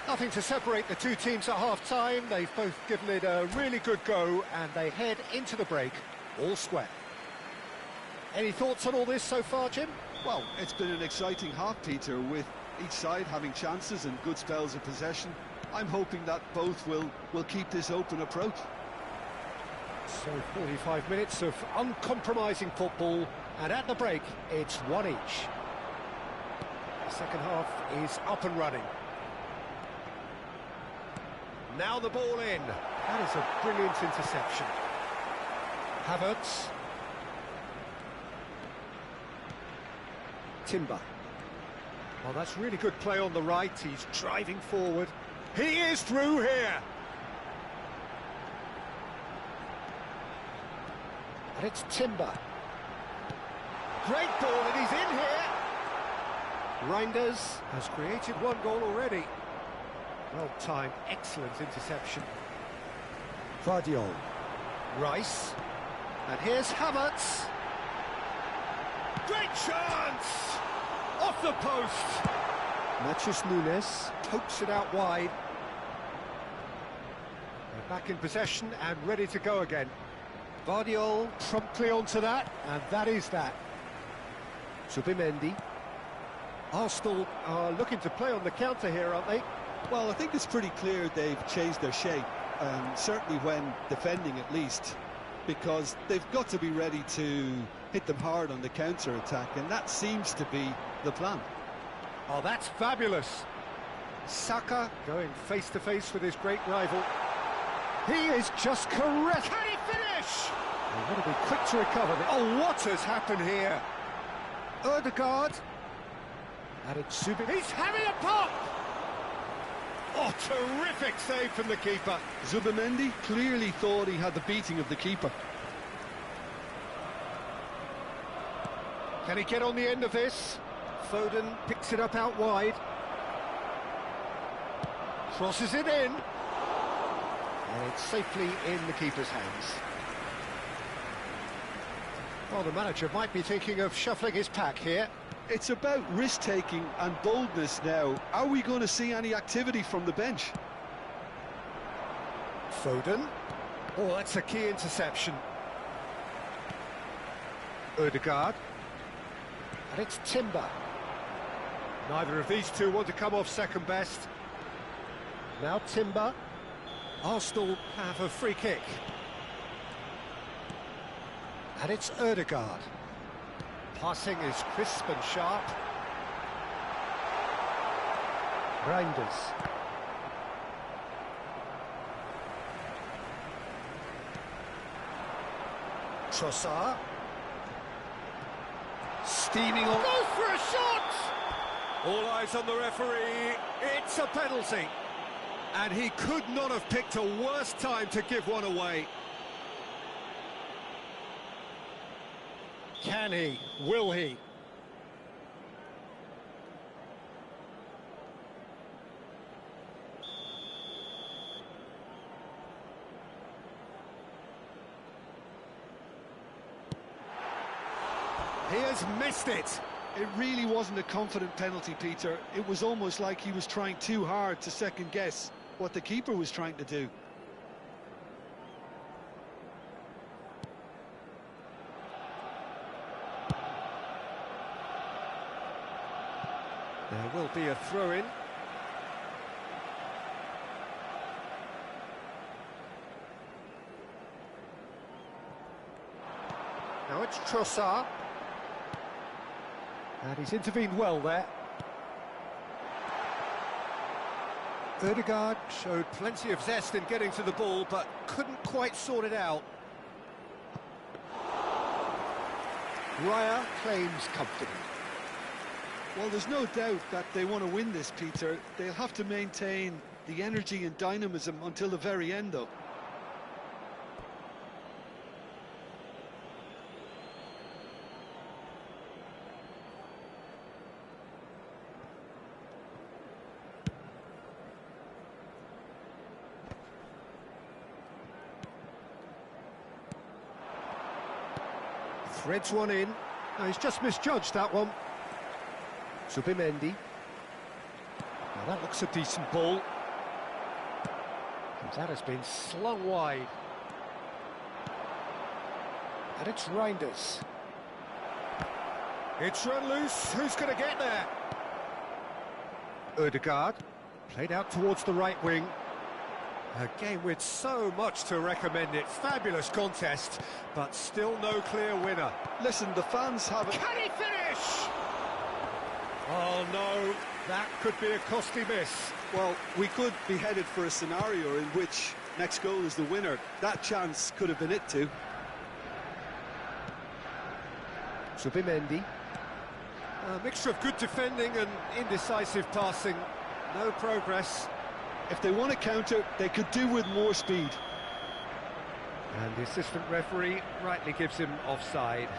Nothing to separate the two teams at half-time. They've both given it a really good go, and they head into the break all square. Any thoughts on all this so far, Jim? Well, it's been an exciting half, Peter, with each side having chances and good spells of possession. I'm hoping that both will keep this open approach. So 45 minutes of uncompromising football, and at the break, it's one each. The second half is up and running. Now the ball in. That is a brilliant interception. Havertz. Timber. Well, that's really good play on the right. He's driving forward. He is through here. And it's Timber. Great ball, and he's in here. Reinders has created one goal already. Well timed, excellent interception. Vardiol. Rice. And here's Havertz. Great chance! Off the post! Matthews Nunes pokes it out wide. They're back in possession and ready to go again. Vardiol promptly onto that, and that is that. Zubimendi. Arsenal are looking to play on the counter here, aren't they? Well, I think it's pretty clear they've changed their shape, certainly when defending at least, because they've got to be ready to hit them hard on the counter-attack, and that seems to be the plan. Oh, that's fabulous. Saka going face-to-face with his great rival. He is just correct. Can he finish? They've got to be quick to recover. Oh, what has happened here? Ødegaard. And it's Zubi. He's having a pop! Oh, terrific save from the keeper. Zubimendi clearly thought he had the beating of the keeper. Can he get on the end of this? Foden picks it up out wide. Crosses it in. And it's safely in the keeper's hands. Well, the manager might be thinking of shuffling his pack here. It's about risk-taking and boldness now. Are we going to see any activity from the bench? Foden. Oh, that's a key interception. Ødegaard. And it's Timber. Neither of these two want to come off second best. Now Timber. Arsenal have a free kick. And it's Ødegaard. Passing is crisp and sharp. Reinders. Trossard. Steaming on. Goes for a shot! All eyes on the referee. It's a penalty. And he could not have picked a worse time to give one away. Can he? Will he? He has missed it. It really wasn't a confident penalty, Peter. It was almost like he was trying too hard to second-guess what the keeper was trying to do. There will be a throw-in. Now it's Trossard. And he's intervened well there. Ødegaard showed plenty of zest in getting to the ball, but couldn't quite sort it out. Raya claims confidence. Well, there's no doubt that they want to win this, Peter. They'll have to maintain the energy and dynamism until the very end, though. Threads one in. No, he's just misjudged that one. Zubimendi. Now that looks a decent ball. And that has been slung wide. And it's Reinders. It's run loose. Who's going to get there? Ødegaard. Played out towards the right wing. A game with so much to recommend it. Fabulous contest, but still no clear winner. Listen, the fans have... Can he finish? Oh no, that could be a costly miss. Well, we could be headed for a scenario in which next goal is the winner. That chance could have been it too. Zubimendi. A mixture of good defending and indecisive passing. No progress. If they want to counter, they could do with more speed. And the assistant referee rightly gives him offside.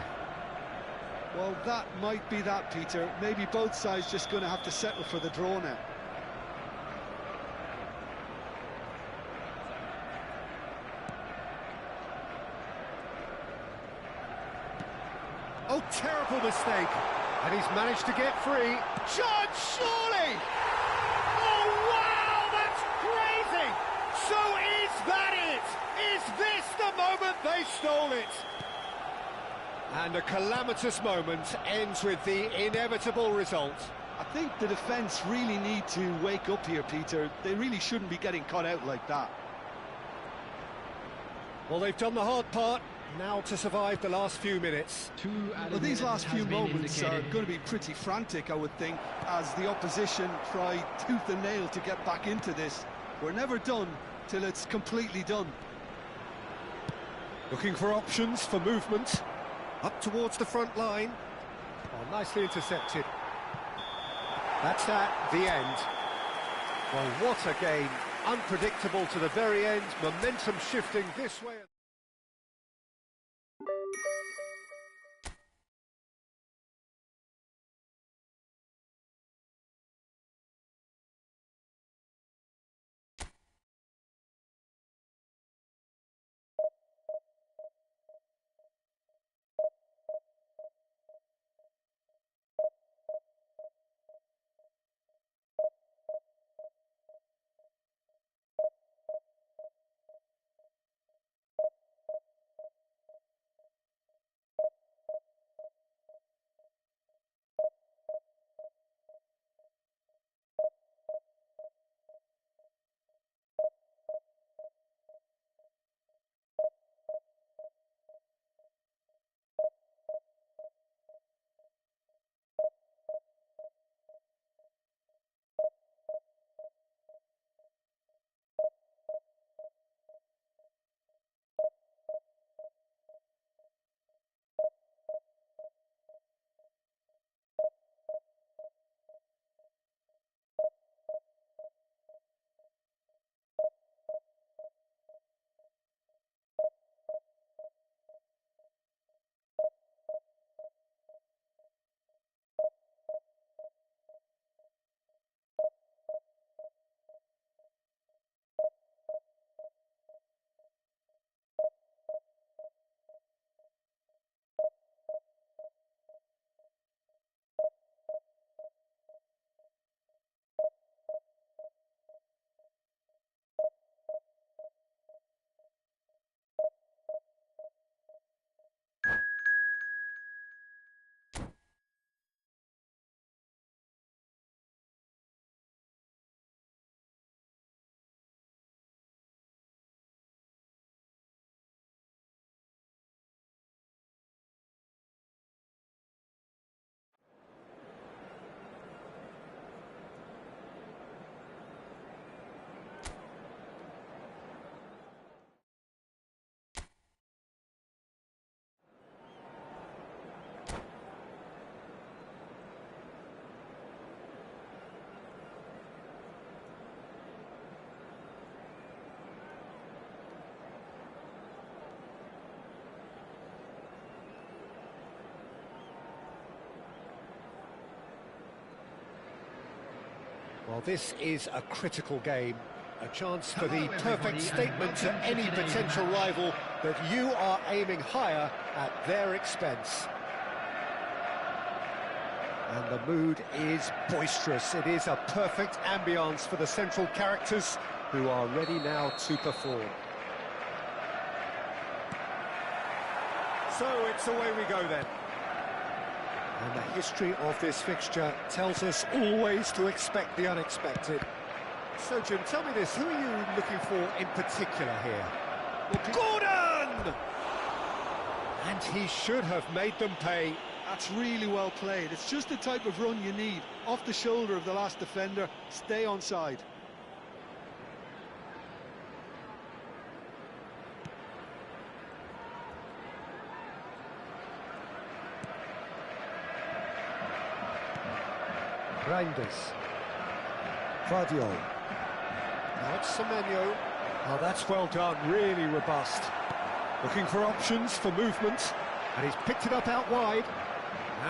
Well, that might be that, Peter. Maybe both sides just going to have to settle for the draw now. Oh, terrible mistake. And he's managed to get free. Chance, surely! Oh, wow, that's crazy! So is that it? Is this the moment they stole it? And a calamitous moment ends with the inevitable result. I think the defence really need to wake up here, Peter. They really shouldn't be getting caught out like that. Well, they've done the hard part. Now to survive the last few minutes. Well, these last few moments are going to be pretty frantic, I would think, as the opposition try tooth and nail to get back into this. We're never done till it's completely done. Looking for options for movement. Up towards the front line. Oh, nicely intercepted. That's that, the end. Well, what a game. Unpredictable to the very end. Momentum shifting this way. Well, this is a critical game, a chance for the perfect statement to any potential rival that you are aiming higher at their expense. And the mood is boisterous. It is a perfect ambience for the central characters who are ready now to perform. So it's away we go then. And the history of this fixture tells us always to expect the unexpected. So, Jim, tell me this, who are you looking for in particular here? Gordon! And he should have made them pay. That's really well played. It's just the type of run you need. Off the shoulder of the last defender, stay onside. Reinders. Claudio. Now it's Semenyo. Oh, that's well done, really robust. Looking for options for movement, and he's picked it up out wide.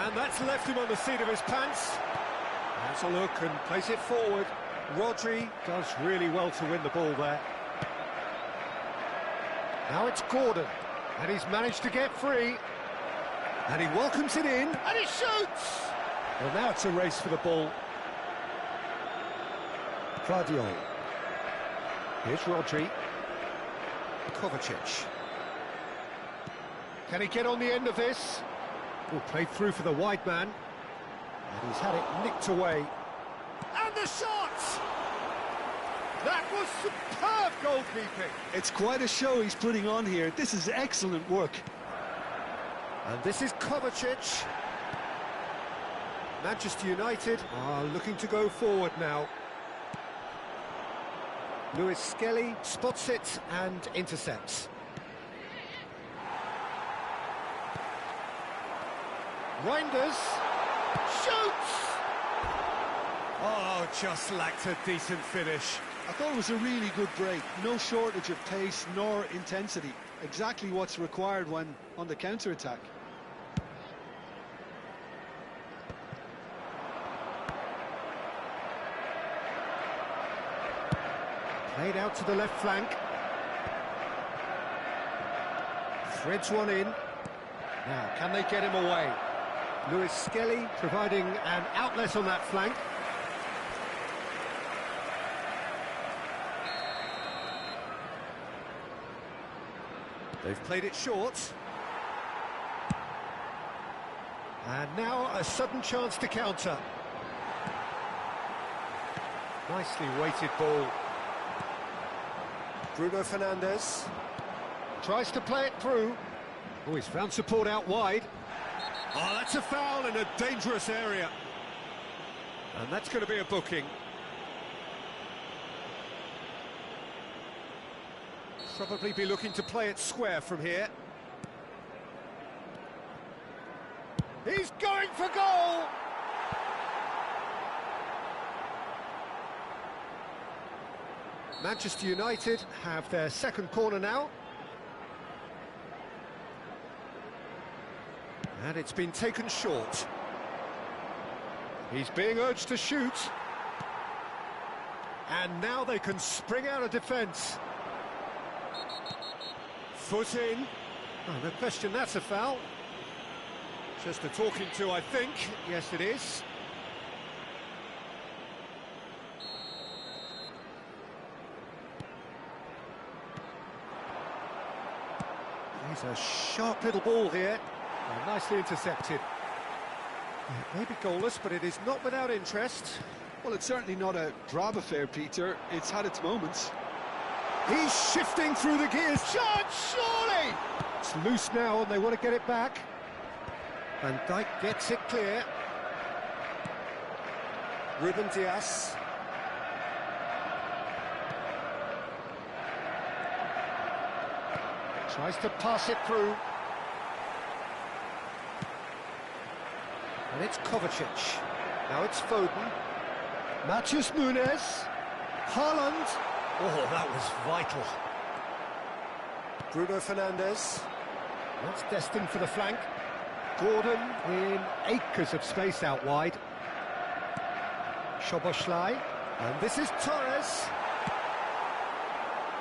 And that's left him on the seat of his pants. Has a look and plays it forward. Rodri does really well to win the ball there. Now it's Gordon, and he's managed to get free. And he welcomes it in, and he shoots! Well, now it's a race for the ball. Guardiola. Here's Rodri. Kovacic. Can he get on the end of this? Oh, played through for the wide man. And he's had it nicked away. And the shot! That was superb goalkeeping. It's quite a show he's putting on here. This is excellent work. And this is Kovacic. Manchester United are looking to go forward now. Lewis Skelly spots it and intercepts. Reinders shoots! Oh, just lacked a decent finish. I thought it was a really good break. No shortage of pace nor intensity. Exactly what's required when on the counter-attack. Played out to the left flank. Threads one in. Now, can they get him away? Lewis Skelly providing an outlet on that flank. They've played it short. And now a sudden chance to counter. Nicely weighted ball. Bruno Fernandes tries to play it through. Oh, he's found support out wide. Oh, that's a foul in a dangerous area. And that's going to be a booking. Probably be looking to play it square from here. He's going for goal! Manchester United have their second corner now. And it's been taken short. He's being urged to shoot. And now they can spring out of defence. Foot in. Oh, no question, that's a foul. Just a talking to, I think. Yes, it is. He's a sharp little ball here. Oh, nicely intercepted. It may be goalless, but it is not without interest. Well, it's certainly not a drab affair, Peter. It's had its moments. He's shifting through the gears. Shot, surely! It's loose now, and they want to get it back. Van Dijk gets it clear. Ruben Dias. Tries to pass it through. And it's Kovacic. Now it's Foden. Matheus Nunes. Haaland. Oh, that was vital. Bruno Fernandes. That's destined for the flank. Gordon in acres of space out wide. Szoboszlai. And this is Torres.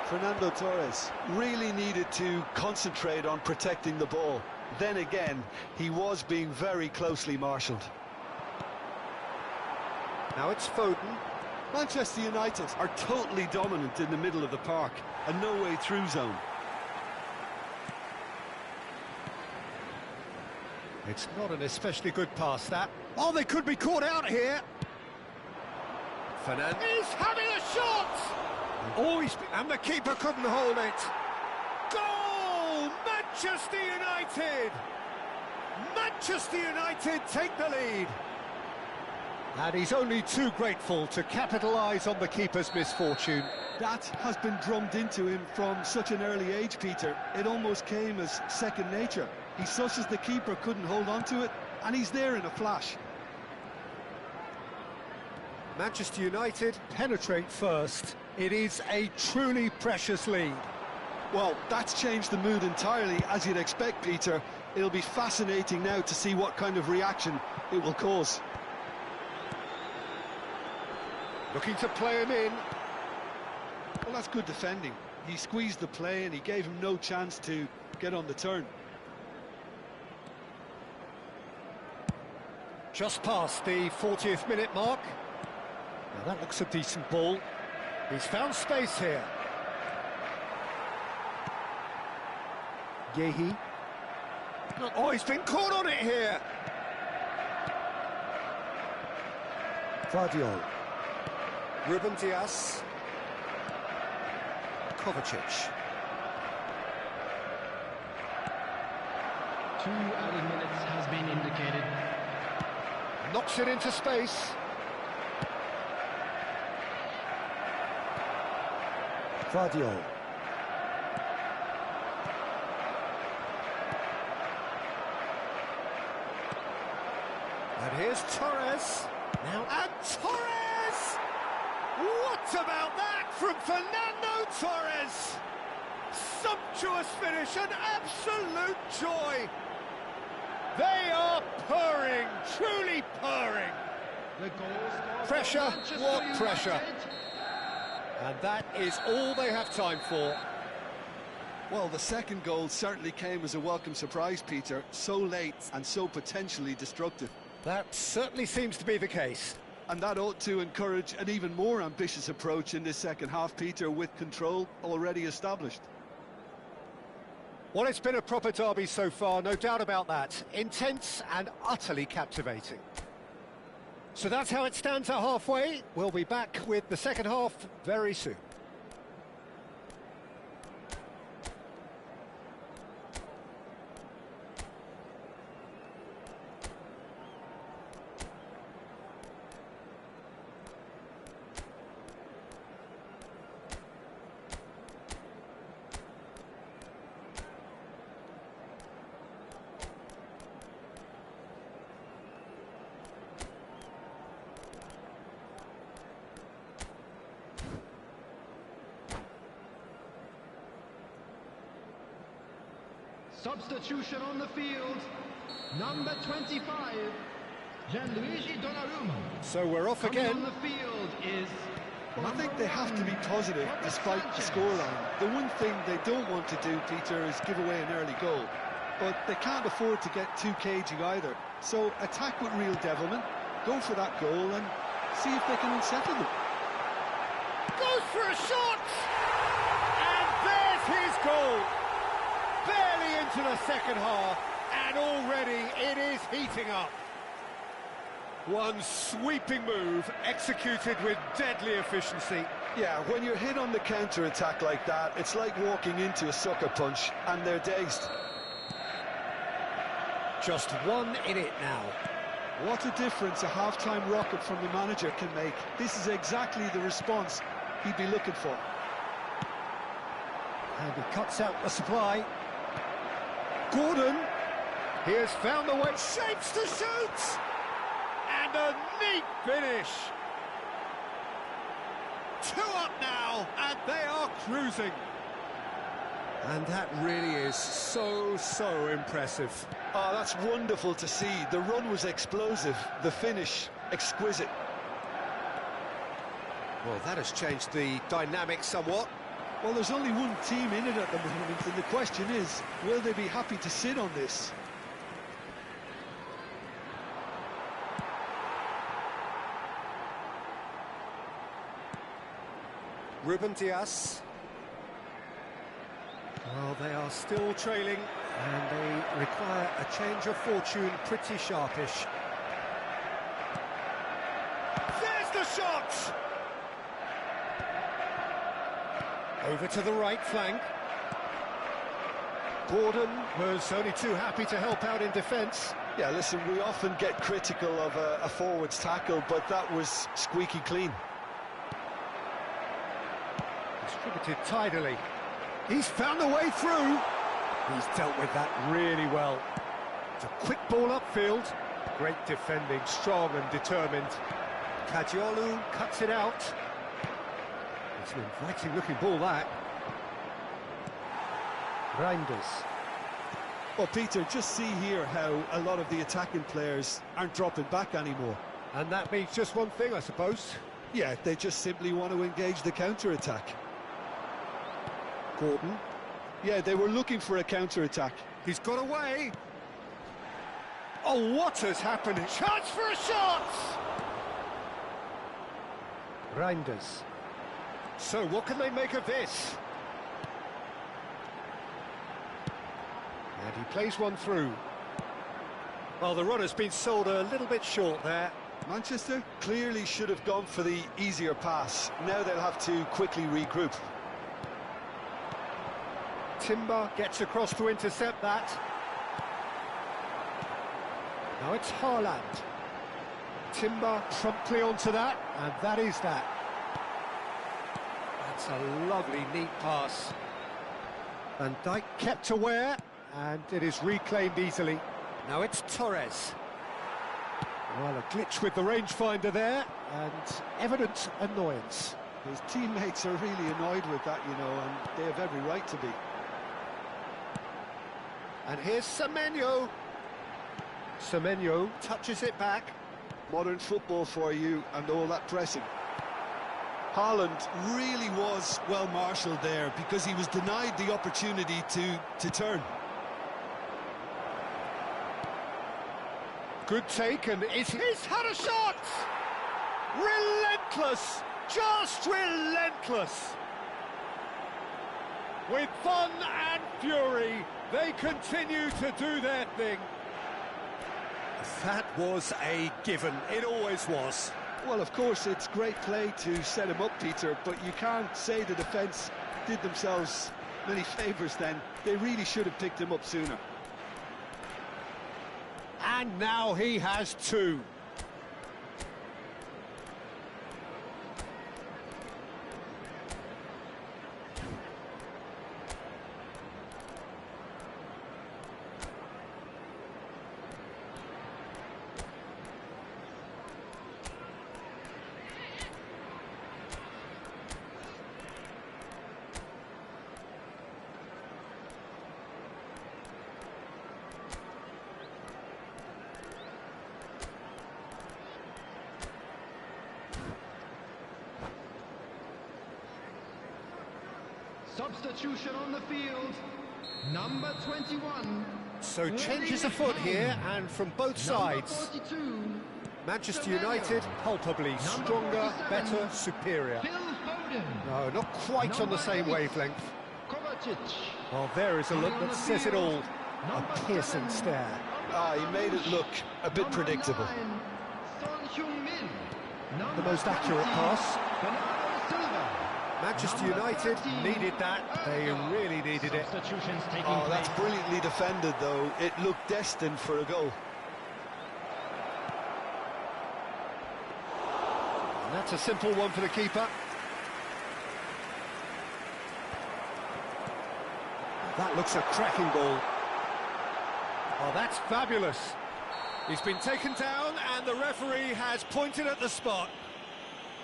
Fernando Torres really needed to concentrate on protecting the ball. Then again, he was being very closely marshalled. Now it's Foden. Manchester United are totally dominant in the middle of the park, a no-way through zone. It's not an especially good pass, that. Oh, they could be caught out here. Fernandes. He's having a shot! Oh, and the keeper couldn't hold it. Goal! Manchester United! Manchester United take the lead. And he's only too grateful to capitalise on the keeper's misfortune. That has been drummed into him from such an early age, Peter. It almost came as second nature. He susses the keeper couldn't hold on to it, and he's there in a flash. Manchester United penetrate first. It is a truly precious lead. Well, that's changed the mood entirely, as you'd expect, Peter. It'll be fascinating now to see what kind of reaction it will cause. Looking to play him in. Well, that's good defending. He squeezed the play and he gave him no chance to get on the turn. Just past the 40th minute mark. Now that looks a decent ball. He's found space here. Yehi. Oh, he's been caught on it here. Vardiol. Ruben Dias. Kovacic. 2 added minutes has been indicated. Knocks it into space. Vardiol. And here's Torres. Now, and Torres! What about that from Fernando Torres? Sumptuous finish, an absolute joy. They are purring, truly purring. The goal scored Pressure, for Manchester what pressure. United. And that is all they have time for. Well, the second goal certainly came as a welcome surprise, Peter. So late and so potentially destructive. That certainly seems to be the case. And that ought to encourage an even more ambitious approach in this second half, Peter, with control already established. Well, it's been a proper derby so far, no doubt about that. Intense and utterly captivating. So that's how it stands at halfway. We'll be back with the second half very soon. Substitution on the field. Number 25, Gianluigi Donnarumma. So we're off Coming again. on the field is... Well, I think they have to be positive despite the scoreline. The one thing they don't want to do, Peter, is give away an early goal. But they can't afford to get too cagey either. So attack with real devilment, go for that goal and see if they can unsettle them. Goes for a shot! And there's his goal! Barely into the second half, and already it is heating up. One sweeping move, executed with deadly efficiency. Yeah, when you're hit on the counter-attack like that, it's like walking into a sucker punch, and they're dazed. Just one in it now. What a difference a half-time rocket from the manager can make. This is exactly the response he'd be looking for. And he cuts out the supply. Gordon, he has found the way, shapes to shoot! And a neat finish. 2 up now, and they are cruising. And that really is so impressive. Oh, that's wonderful to see. The run was explosive, the finish exquisite. Well, that has changed the dynamic somewhat. Well, there's only one team in it at the moment, and the question is, will they be happy to sit on this? Ruben Dias. Well, they are still trailing, and they require a change of fortune pretty sharpish. There's the shot! Over to the right flank. Gordon was only too happy to help out in defence. Yeah, listen, we often get critical of a forward's tackle, but that was squeaky clean. Distributed tidily. He's found a way through. He's dealt with that really well. It's a quick ball upfield. Great defending, strong and determined. Kajiolu cuts it out. It's an inviting looking ball, that. Reinders. Well, Peter, just see here how a lot of the attacking players aren't dropping back anymore. And that means just one thing, I suppose. Yeah, they just simply want to engage the counter-attack. Gordon. Yeah, they were looking for a counter-attack. He's got away. Oh, what has happened? Chance for a shot! Reinders. So, what can they make of this? And he plays one through. Well, the run has been sold a little bit short there. Manchester clearly should have gone for the easier pass. Now they'll have to quickly regroup. Timber gets across to intercept that. Now it's Haaland. Timber promptly onto that, and that is that. That's a lovely, neat pass. Van Dijk kept aware, and it is reclaimed easily. Now it's Torres. Well, a glitch with the rangefinder there, and evident annoyance. His teammates are really annoyed with that, you know, and they have every right to be. And here's Semenyo. Semenyo touches it back. Modern football for you and all that pressing. Haaland really was well marshalled there because he was denied the opportunity to turn. Good take, and he's had a shot! Relentless! Just relentless! With fun and fury, they continue to do their thing. That was a given. It always was. Well, of course, it's great play to set him up, Peter, but you can't say the defence did themselves many favours then. They really should have picked him up sooner. And now he has two. Substitution on the field, number 21. So changes afoot here, and from both sides. 42. Manchester United, palpably stronger, better, superior. Phil Foden. No, not quite on the same wavelength. Kovacic. Well, there is a look that says it all. A piercing stare. Ah, he made it look a bit predictable. Son Heung-min. The most accurate pass. Bernardo Silva. Manchester United needed that. They really needed it. Substitutions taking Oh, place. that's brilliantly defended, though. It looked destined for a goal. And that's a simple one for the keeper. That looks a cracking ball. Oh, that's fabulous. He's been taken down and the referee has pointed at the spot.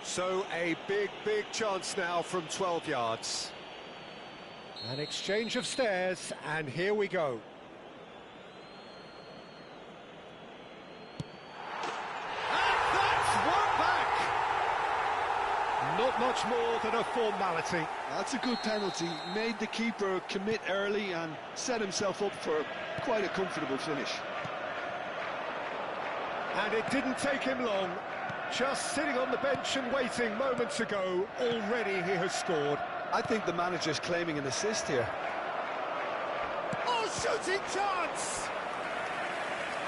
So a big, big chance now from 12 yards. An exchange of stares, and here we go. And that's one back! Not much more than a formality. That's a good penalty. Made the keeper commit early and set himself up for quite a comfortable finish. And it didn't take him long. Just sitting on the bench and waiting moments ago, already he has scored. I think the manager's claiming an assist here. Oh, shooting chance!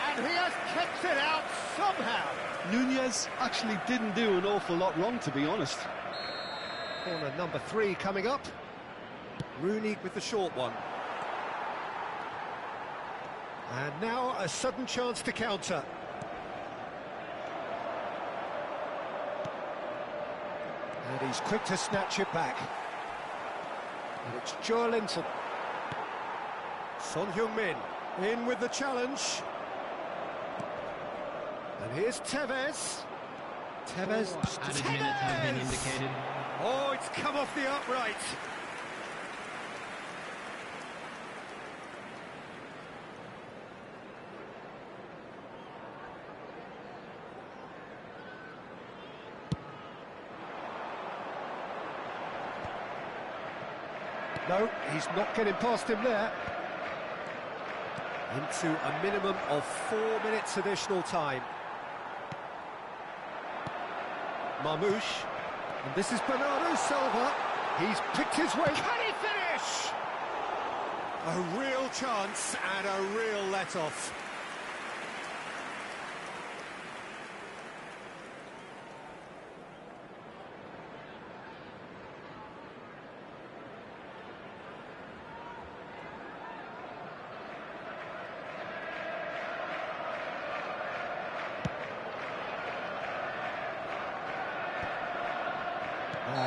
And he has kept it out somehow. Nunez actually didn't do an awful lot wrong, to be honest. Corner number 3 coming up. Rooney with the short one. And now a sudden chance to counter. And he's quick to snatch it back. And it's Joelinton. Son Heung-min in with the challenge. And here's Tevez. Tevez. Added minutes have been indicated. Oh, it's come off the upright. No, he's not getting past him there. into a minimum of 4 minutes additional time. Marmouche, and this is Bernardo Silva. He's picked his way. Can he finish? A real chance and a real let-off.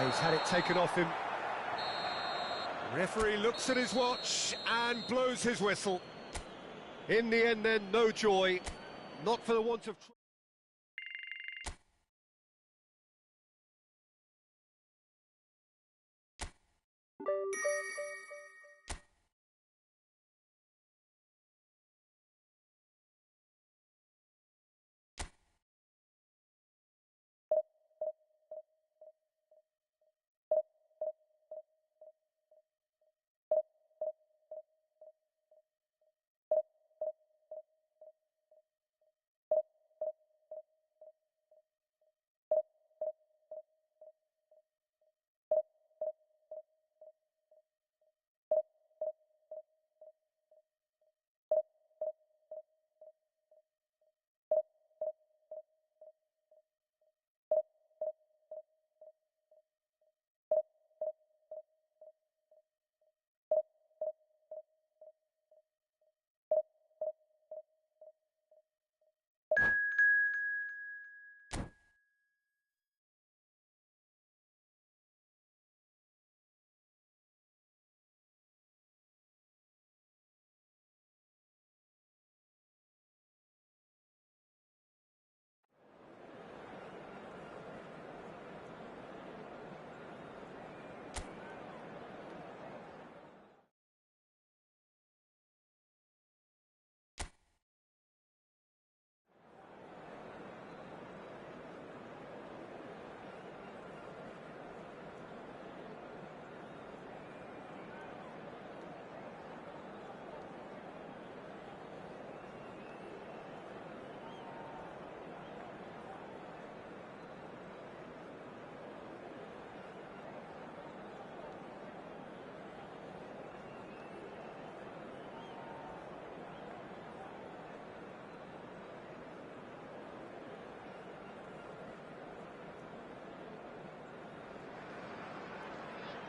He's had it taken off him. Referee looks at his watch and blows his whistle. In the end then, no joy, not for the want of...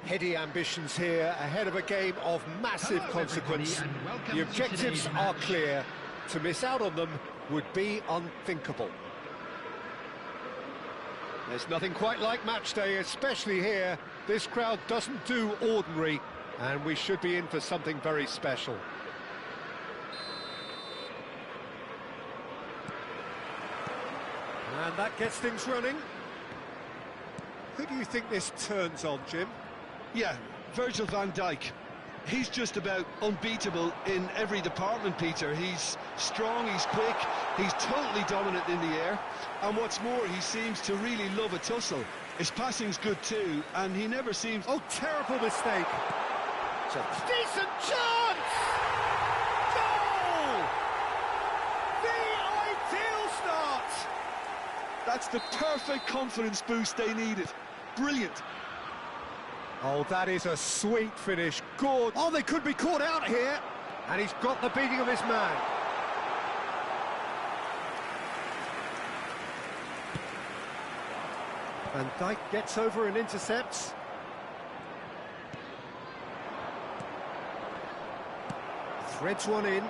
Heady ambitions here, ahead of a game of massive consequence. The objectives are clear. To miss out on them would be unthinkable. There's nothing quite like match day, especially here. This crowd doesn't do ordinary, and we should be in for something very special. And that gets things running. Who do you think this turns on, Jim? Yeah, Virgil van Dijk. He's just about unbeatable in every department, Peter. He's strong, he's quick, he's totally dominant in the air. And what's more, he seems to really love a tussle. His passing's good too, and he never seems... Oh, terrible mistake. It's a decent chance! Goal! The ideal start! That's the perfect confidence boost they needed. Brilliant. Oh, that is a sweet finish. Good. Oh, they could be caught out here. And he's got the beating of his man. Van Dijk gets over and intercepts. Threads one in.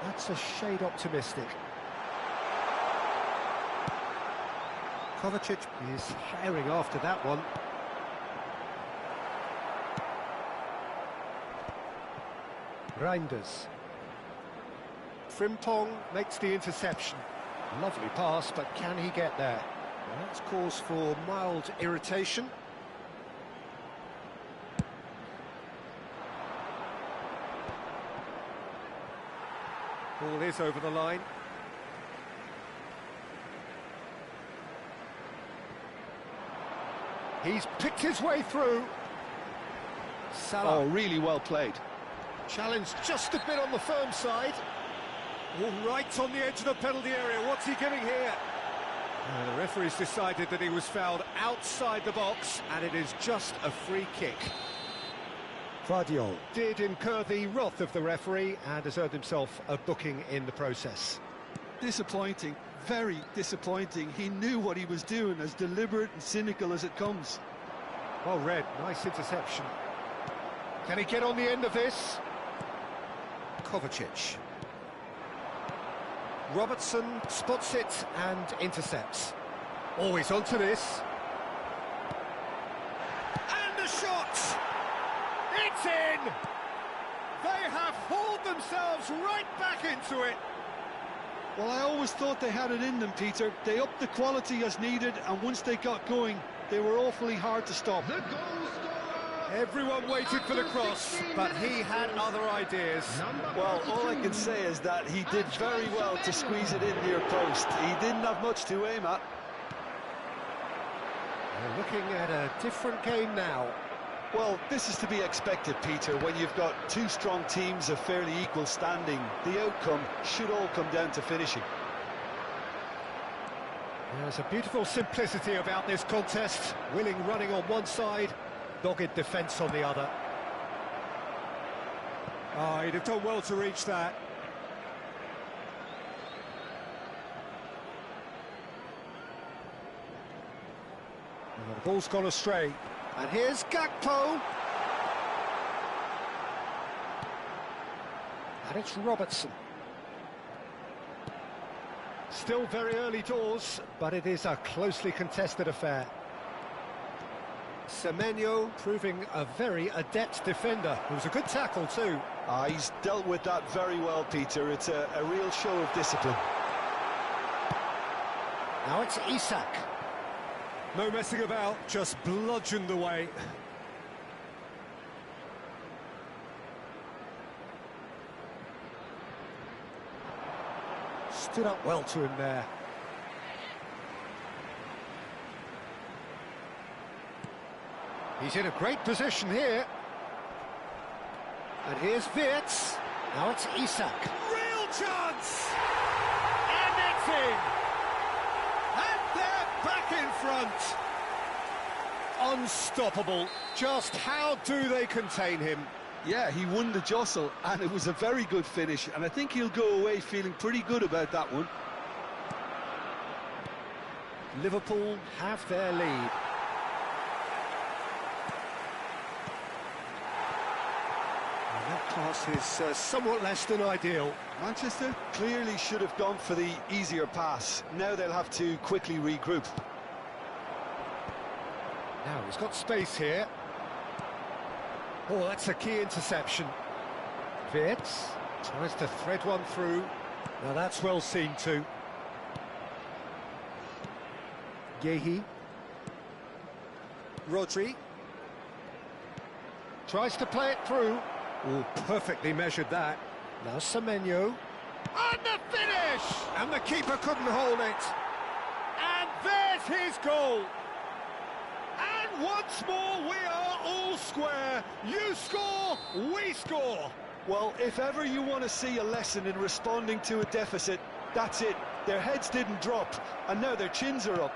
That's a shade optimistic. Kovacic is herring after that one. Reinders. Frimpong makes the interception. Lovely pass, but can he get there? Well, that's cause for mild irritation. Ball is over the line. He's picked his way through. Salah. Oh, really well played. Challenge just a bit on the firm side. All right on the edge of the penalty area. What's he giving here? The referee's decided that he was fouled outside the box, and it is just a free kick. Vardiol did incur the wrath of the referee and has earned himself a booking in the process. Disappointing, very disappointing. He knew what he was doing, as deliberate and cynical as it comes. Well read, nice interception. Can he get on the end of this? Kovacic. Robertson spots it and intercepts. Always onto this. And the shot! It's in! They have hauled themselves right back into it. Well, I always thought they had it in them, Peter. They upped the quality as needed, and once they got going, they were awfully hard to stop. The goal scorer. Everyone waited for the cross, but he had other ideas. Well, all I can say is that he did very well to squeeze it in near post. He didn't have much to aim at. We're looking at a different game now. Well, this is to be expected, Peter, when you've got two strong teams of fairly equal standing. The outcome should all come down to finishing. There's a beautiful simplicity about this contest. Willing running on one side, dogged defence on the other. Oh, he'd have done well to reach that. And the ball's gone astray. And here's Gakpo. And it's Robertson. Still very early doors, but it is a closely contested affair. Semenyo proving a very adept defender. It was a good tackle too. He's dealt with that very well, Peter. It's a real show of discipline. Now it's Isak. No messing about, just bludgeoned away. Stood up well to him there. He's in a great position here. And here's Wirtz. Now it's Isak. Real chance! And it's in! And they're back in front! Unstoppable. Just how do they contain him? Yeah, he won the jostle, and it was a very good finish, and I think he'll go away feeling pretty good about that one. Liverpool have their lead. And that pass is somewhat less than ideal. Manchester clearly should have gone for the easier pass. Now they'll have to quickly regroup. Now he's got space here. Oh, that's a key interception. Wirtz tries to thread one through. Now that's well seen too. Gehi. Rodri. Tries to play it through. Oh, perfectly measured that. Now Semenyo. And the finish! And the keeper couldn't hold it. And there's his goal. And once more we are all square. You score, we score. Well, if ever you want to see a lesson in responding to a deficit, that's it. Their heads didn't drop, and now their chins are up.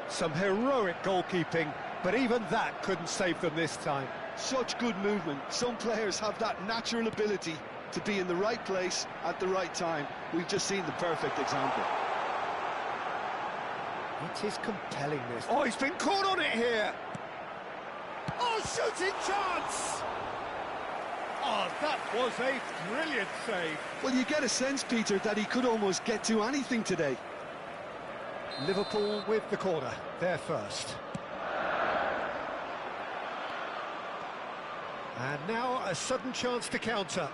Some heroic goalkeeping, but even that couldn't save them this time. Such good movement. Some players have that natural ability to be in the right place at the right time. We've just seen the perfect example. It is compelling, this. Oh, he's been caught on it here. Oh, shooting chance! Oh, that was a brilliant save. Well, you get a sense, Peter, that he could almost get to anything today. Liverpool with the corner, they're first. And now a sudden chance to counter.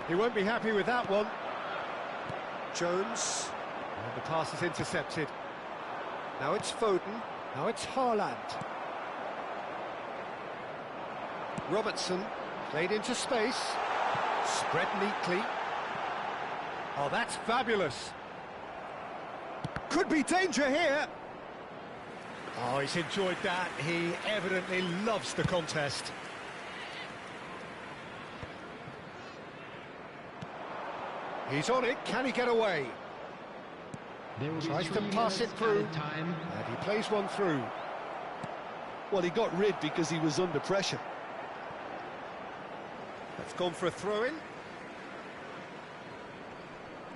He won't be happy with that one. Jones, and the pass is intercepted. Now it's Foden, now it's Haaland. Robertson, played into space, spread neatly. Oh, that's fabulous. Could be danger here. Oh, he's enjoyed that. He evidently loves the contest. He's on it. Can he get away? There will be Tries to 3 pass it minutes through. added time. And he plays one through. Well, he got rid because he was under pressure. That's gone for a throw-in.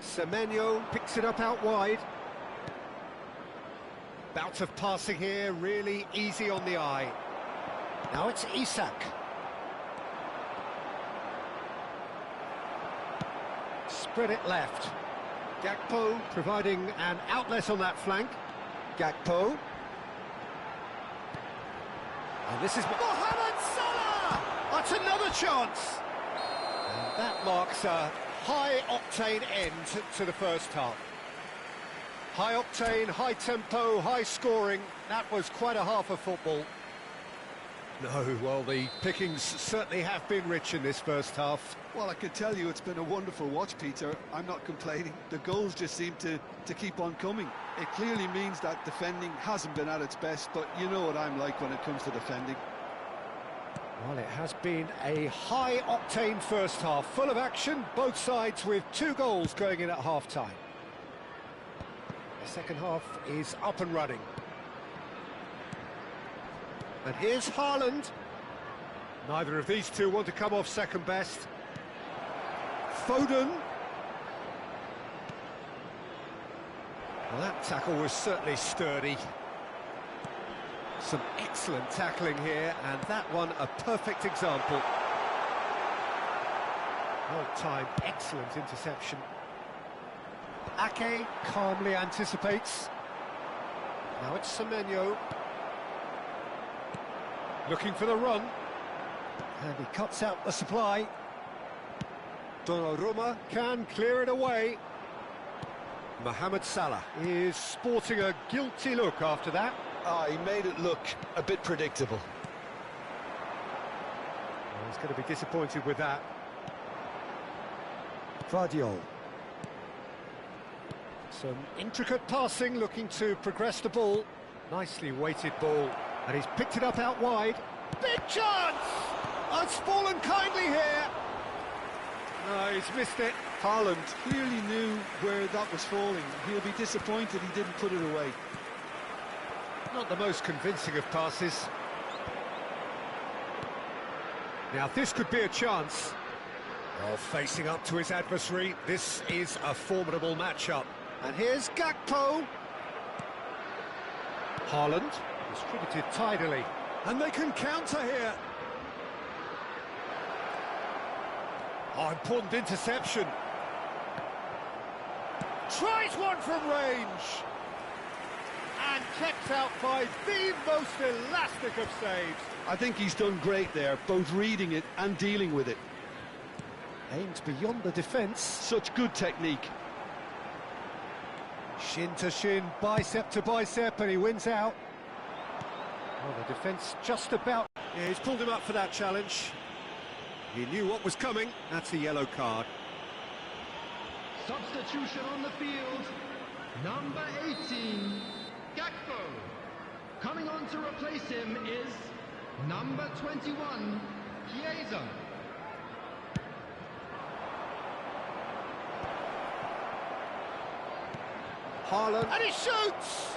Semenyo picks it up out wide. Bout of passing here, really easy on the eye. Now it's Isak. Spread it left. Gakpo providing an outlet on that flank. Gakpo. And this is Mohamed Salah! That's another chance! And that marks a high-octane end to the first half. High-octane, high-tempo, high-scoring. That was quite a half of football. No, well, the pickings certainly have been rich in this first half. Well, I can tell you it's been a wonderful watch, Peter. I'm not complaining. The goals just seem to keep on coming. It clearly means that defending hasn't been at its best, but you know what I'm like when it comes to defending. Well, it has been a high-octane first half, full of action, both sides with 2 goals going in at half-time. The second half is up and running. And here's Haaland. Neither of these two want to come off second best. Foden. Well, that tackle was certainly sturdy. Some excellent tackling here, and that one a perfect example. Well-timed, excellent interception. Ake calmly anticipates. Now it's Semenyo. Looking for the run. And he cuts out the supply. Donnarumma can clear it away. Mohamed Salah is sporting a guilty look after that. He made it look a bit predictable. Well, he's going to be disappointed with that. Vardiol. Some intricate passing, looking to progress the ball. Nicely weighted ball. And he's picked it up out wide. Big chance! Oh, it's fallen kindly here. No, he's missed it. Haaland clearly knew where that was falling. He'll be disappointed he didn't put it away. Not the most convincing of passes. Now, this could be a chance. Well, facing up to his adversary, this is a formidable matchup. And here's Gakpo. Haaland. Distributed tidily, and they can counter here. Oh, important interception. Tries one from range. And kept out by the most elastic of saves. I think he's done great there, both reading it and dealing with it. Aimed beyond the defence. Such good technique. Shin to shin, bicep to bicep, and he wins out. Well, the defence just about... Yeah, he's pulled him up for that challenge. He knew what was coming. That's a yellow card. Substitution on the field. Number 18, Gakpo. Coming on to replace him is number 21, Chiesa. Haaland, and he shoots!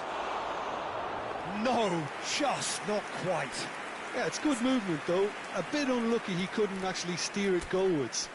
No, just not quite. Yeah, it's good movement though. A bit unlucky he couldn't actually steer it goalwards.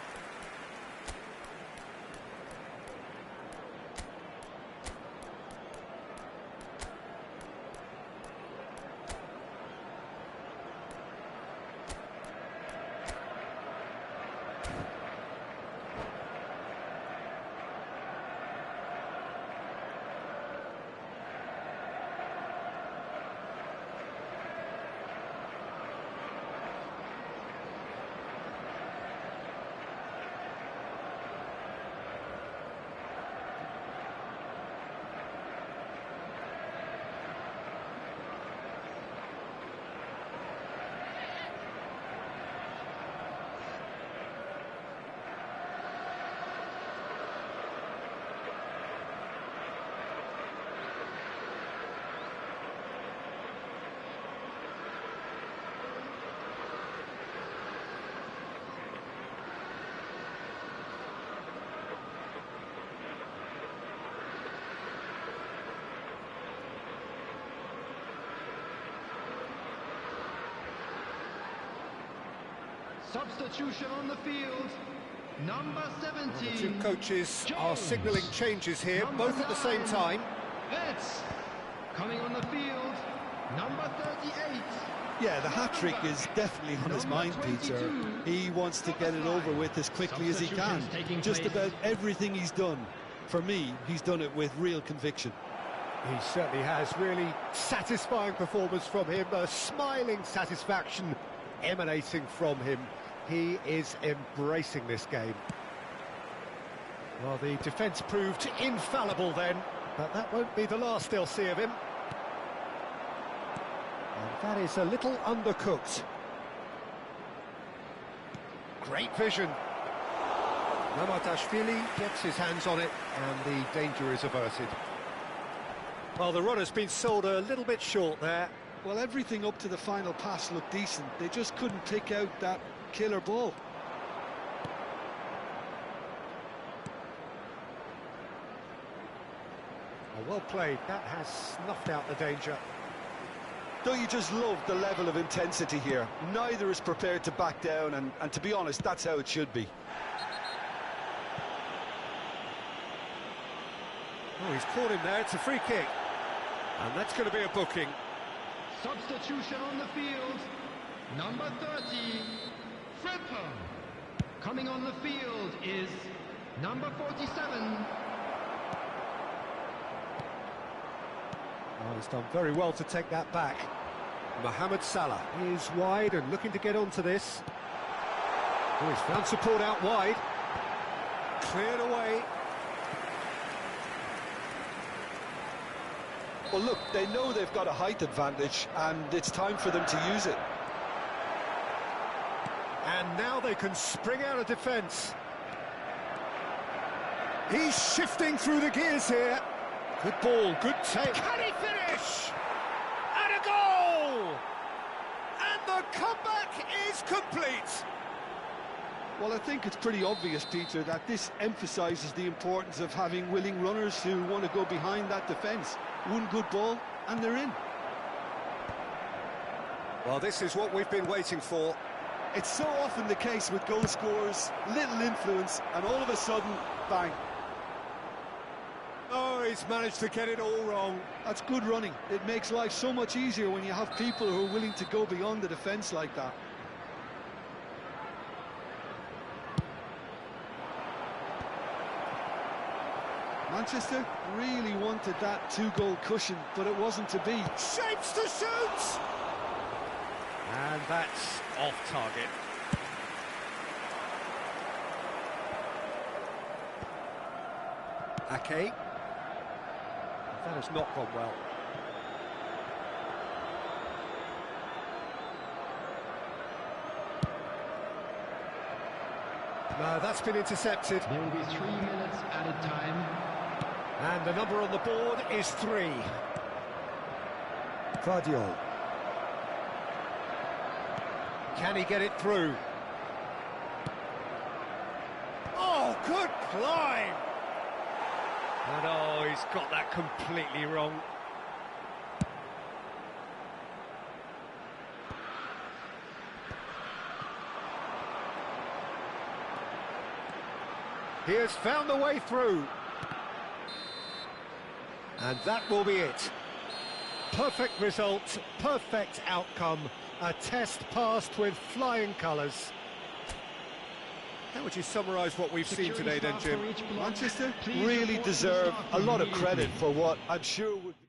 Substitution on the field. Number 17. The two coaches are Jones. signalling changes here, Number both at the same 9. time. It's coming on the field. Number 38. Yeah, the hat-trick is definitely on his mind, Peter. He wants to get it over with as quickly as he can. Just about everything he's done, for me, he's done it with real conviction. He certainly has. Really satisfying performance from him, a smiling satisfaction emanating from him. He is embracing this game. Well, the defence proved infallible then, but that won't be the last they'll see of him. And that is a little undercooked. Great vision. Mamadashvili gets his hands on it, and the danger is averted. Well, the runner's been sold a little bit short there. Well, everything up to the final pass looked decent. They just couldn't pick out that killer ball. Well played. That has snuffed out the danger. Don't you just love the level of intensity here? Neither is prepared to back down, and to be honest, that's how it should be. Oh, he's caught him there. It's a free kick. And that's going to be a booking. Substitution on the field. Number 30. Fripper. Coming on the field is number 47. Oh, he's done very well to take that back. Mohamed Salah is wide and looking to get onto this. Oh, he's found support out wide. Cleared away. Well, look, they know they've got a height advantage, and it's time for them to use it. And now they can spring out of defence. He's shifting through the gears here. Good ball, good take. Can he finish? And a goal! And the comeback is complete. Well, I think it's pretty obvious, Peter, that this emphasises the importance of having willing runners who want to go behind that defence. One good ball, and they're in. Well, this is what we've been waiting for. It's so often the case with goal scorers, little influence, and all of a sudden, bang. Oh, he's managed to get it all wrong. That's good running. It makes life so much easier when you have people who are willing to go beyond the defence like that. Manchester really wanted that two-goal cushion, but it wasn't to be. Shapes to shoot! And that's off target. Ake. That has not gone well. No, that's been intercepted. There will be 3 minutes added time. And the number on the board is 3. Guardiola. Can he get it through? Oh, good climb! And oh, he's got that completely wrong. He has found the way through. And that will be it. Perfect result, perfect outcome. A test passed with flying colours. How would you summarise what we've seen today then, Jim? Manchester really deserve a lot of credit for what I'm sure would be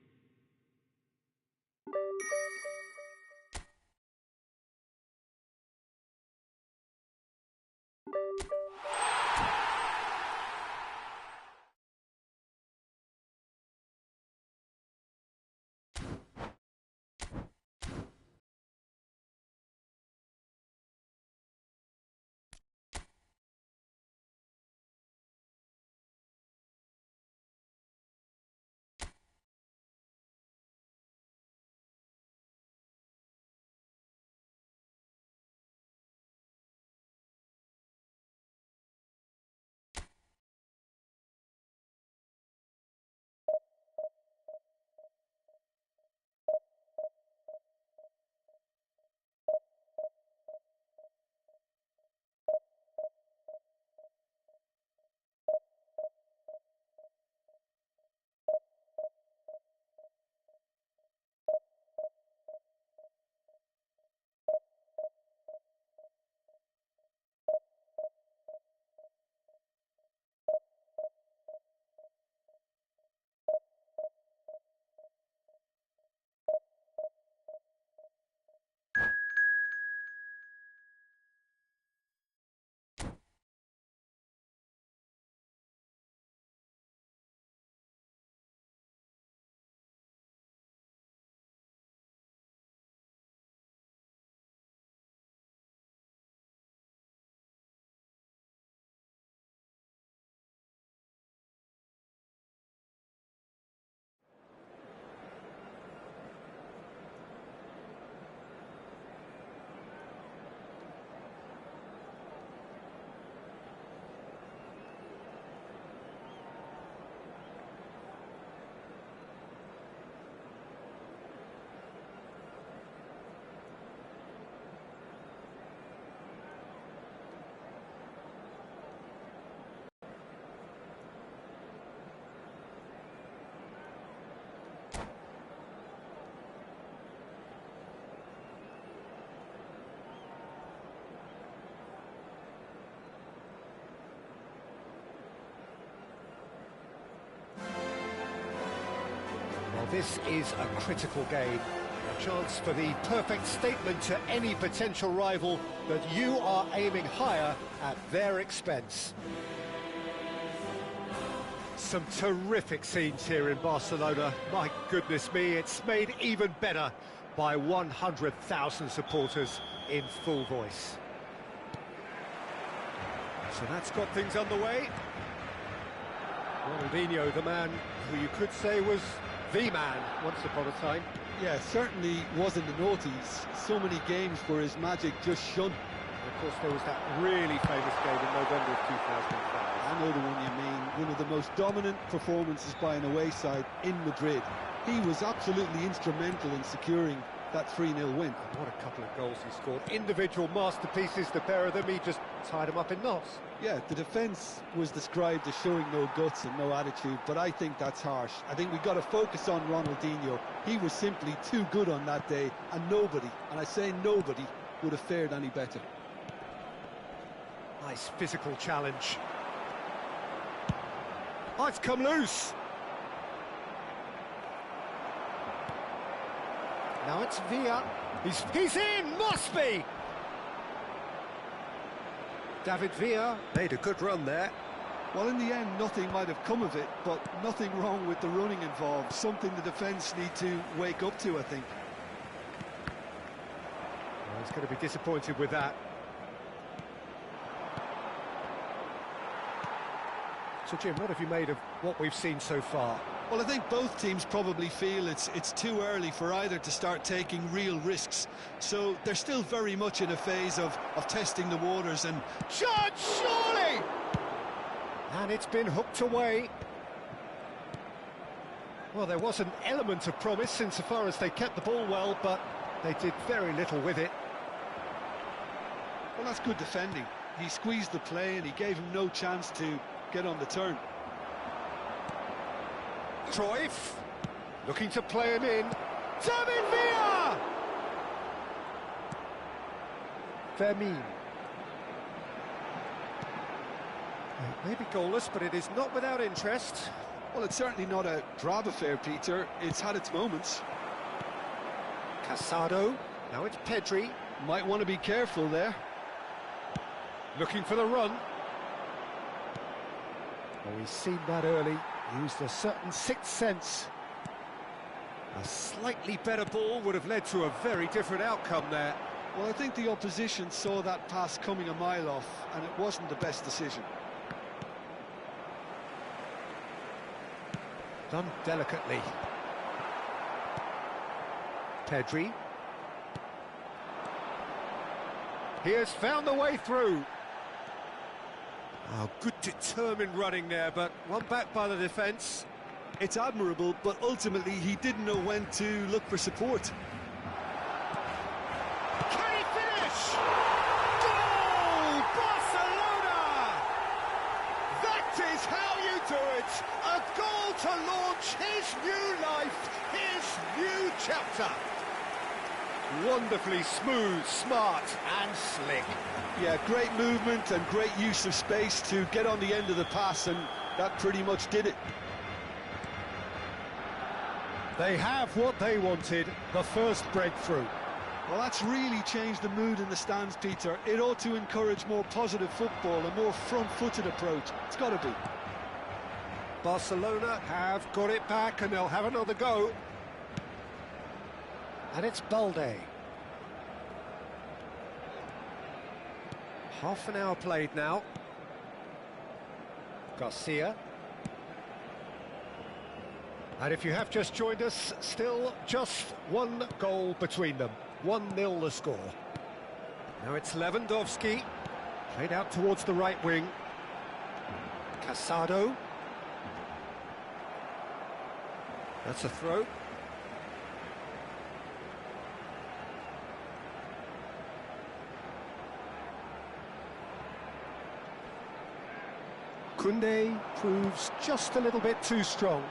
This is a critical game, a chance for the perfect statement to any potential rival that you are aiming higher at their expense. Some terrific scenes here in Barcelona. My goodness me, it's made even better by 100,000 supporters in full voice. So that's got things underway. Ronaldinho, the man who you could say was the man once upon a time. Yeah, certainly wasn't the noughties. So many games where his magic just shone. And of course, there was that really famous game in November of 2005. I know the one you mean. One of the most dominant performances by an away side in Madrid. He was absolutely instrumental in securing that 3-0 win. And what a couple of goals he scored. Individual masterpieces, the pair of them. He just tied them up in knots. Yeah, the defence was described as showing no guts and no attitude, but I think that's harsh. I think we've got to focus on Ronaldinho. He was simply too good on that day, and nobody, and I say nobody, would have fared any better. Nice physical challenge. Oh, it's come loose. Now it's Villa. He's in, must be! David Villa made a good run there. Well, in the end, nothing might have come of it, but nothing wrong with the running involved. Something the defence need to wake up to, I think. Well, he's going to be disappointed with that. So, Jim, what have you made of what we've seen so far? Well, I think both teams probably feel it's too early for either to start taking real risks. So they're still very much in a phase of testing the waters and... Shot, surely! And it's been hooked away. Well, there was an element of promise insofar as they kept the ball well, but they did very little with it. Well, that's good defending. He squeezed the play and he gave him no chance to get on the turn. Cruyff, looking to play him in. David Villa! Fermin. It may be goalless, but it is not without interest. Well, it's certainly not a drab affair, Peter. It's had its moments. Casado, now it's Pedri. Might want to be careful there. Looking for the run. Oh, he's seen that early. Used a certain sixth sense. A slightly better ball would have led to a very different outcome there. Well, I think the opposition saw that pass coming a mile off, and it wasn't the best decision. Done delicately. Pedri. He has found the way through. Oh, good determined running there, but one back by the defence. It's admirable, but ultimately he didn't know when to look for support. Can he finish? Goal! Barcelona! That is how you do it! A goal to launch his new life, his new chapter. Wonderfully smooth, smart and slick. Yeah, great movement and great use of space to get on the end of the pass, and that pretty much did it. They have what they wanted, the first breakthrough. Well, that's really changed the mood in the stands, Peter. It ought to encourage more positive football, a more front-footed approach. It's got to be. Barcelona have got it back and they'll have another go. And it's Balde. Half an hour played now. Garcia. And if you have just joined us, still just one goal between them. 1-0 the score. Now it's Lewandowski. Played out towards the right wing. Casado. That's a throw. Koundé proves just a little bit too strong.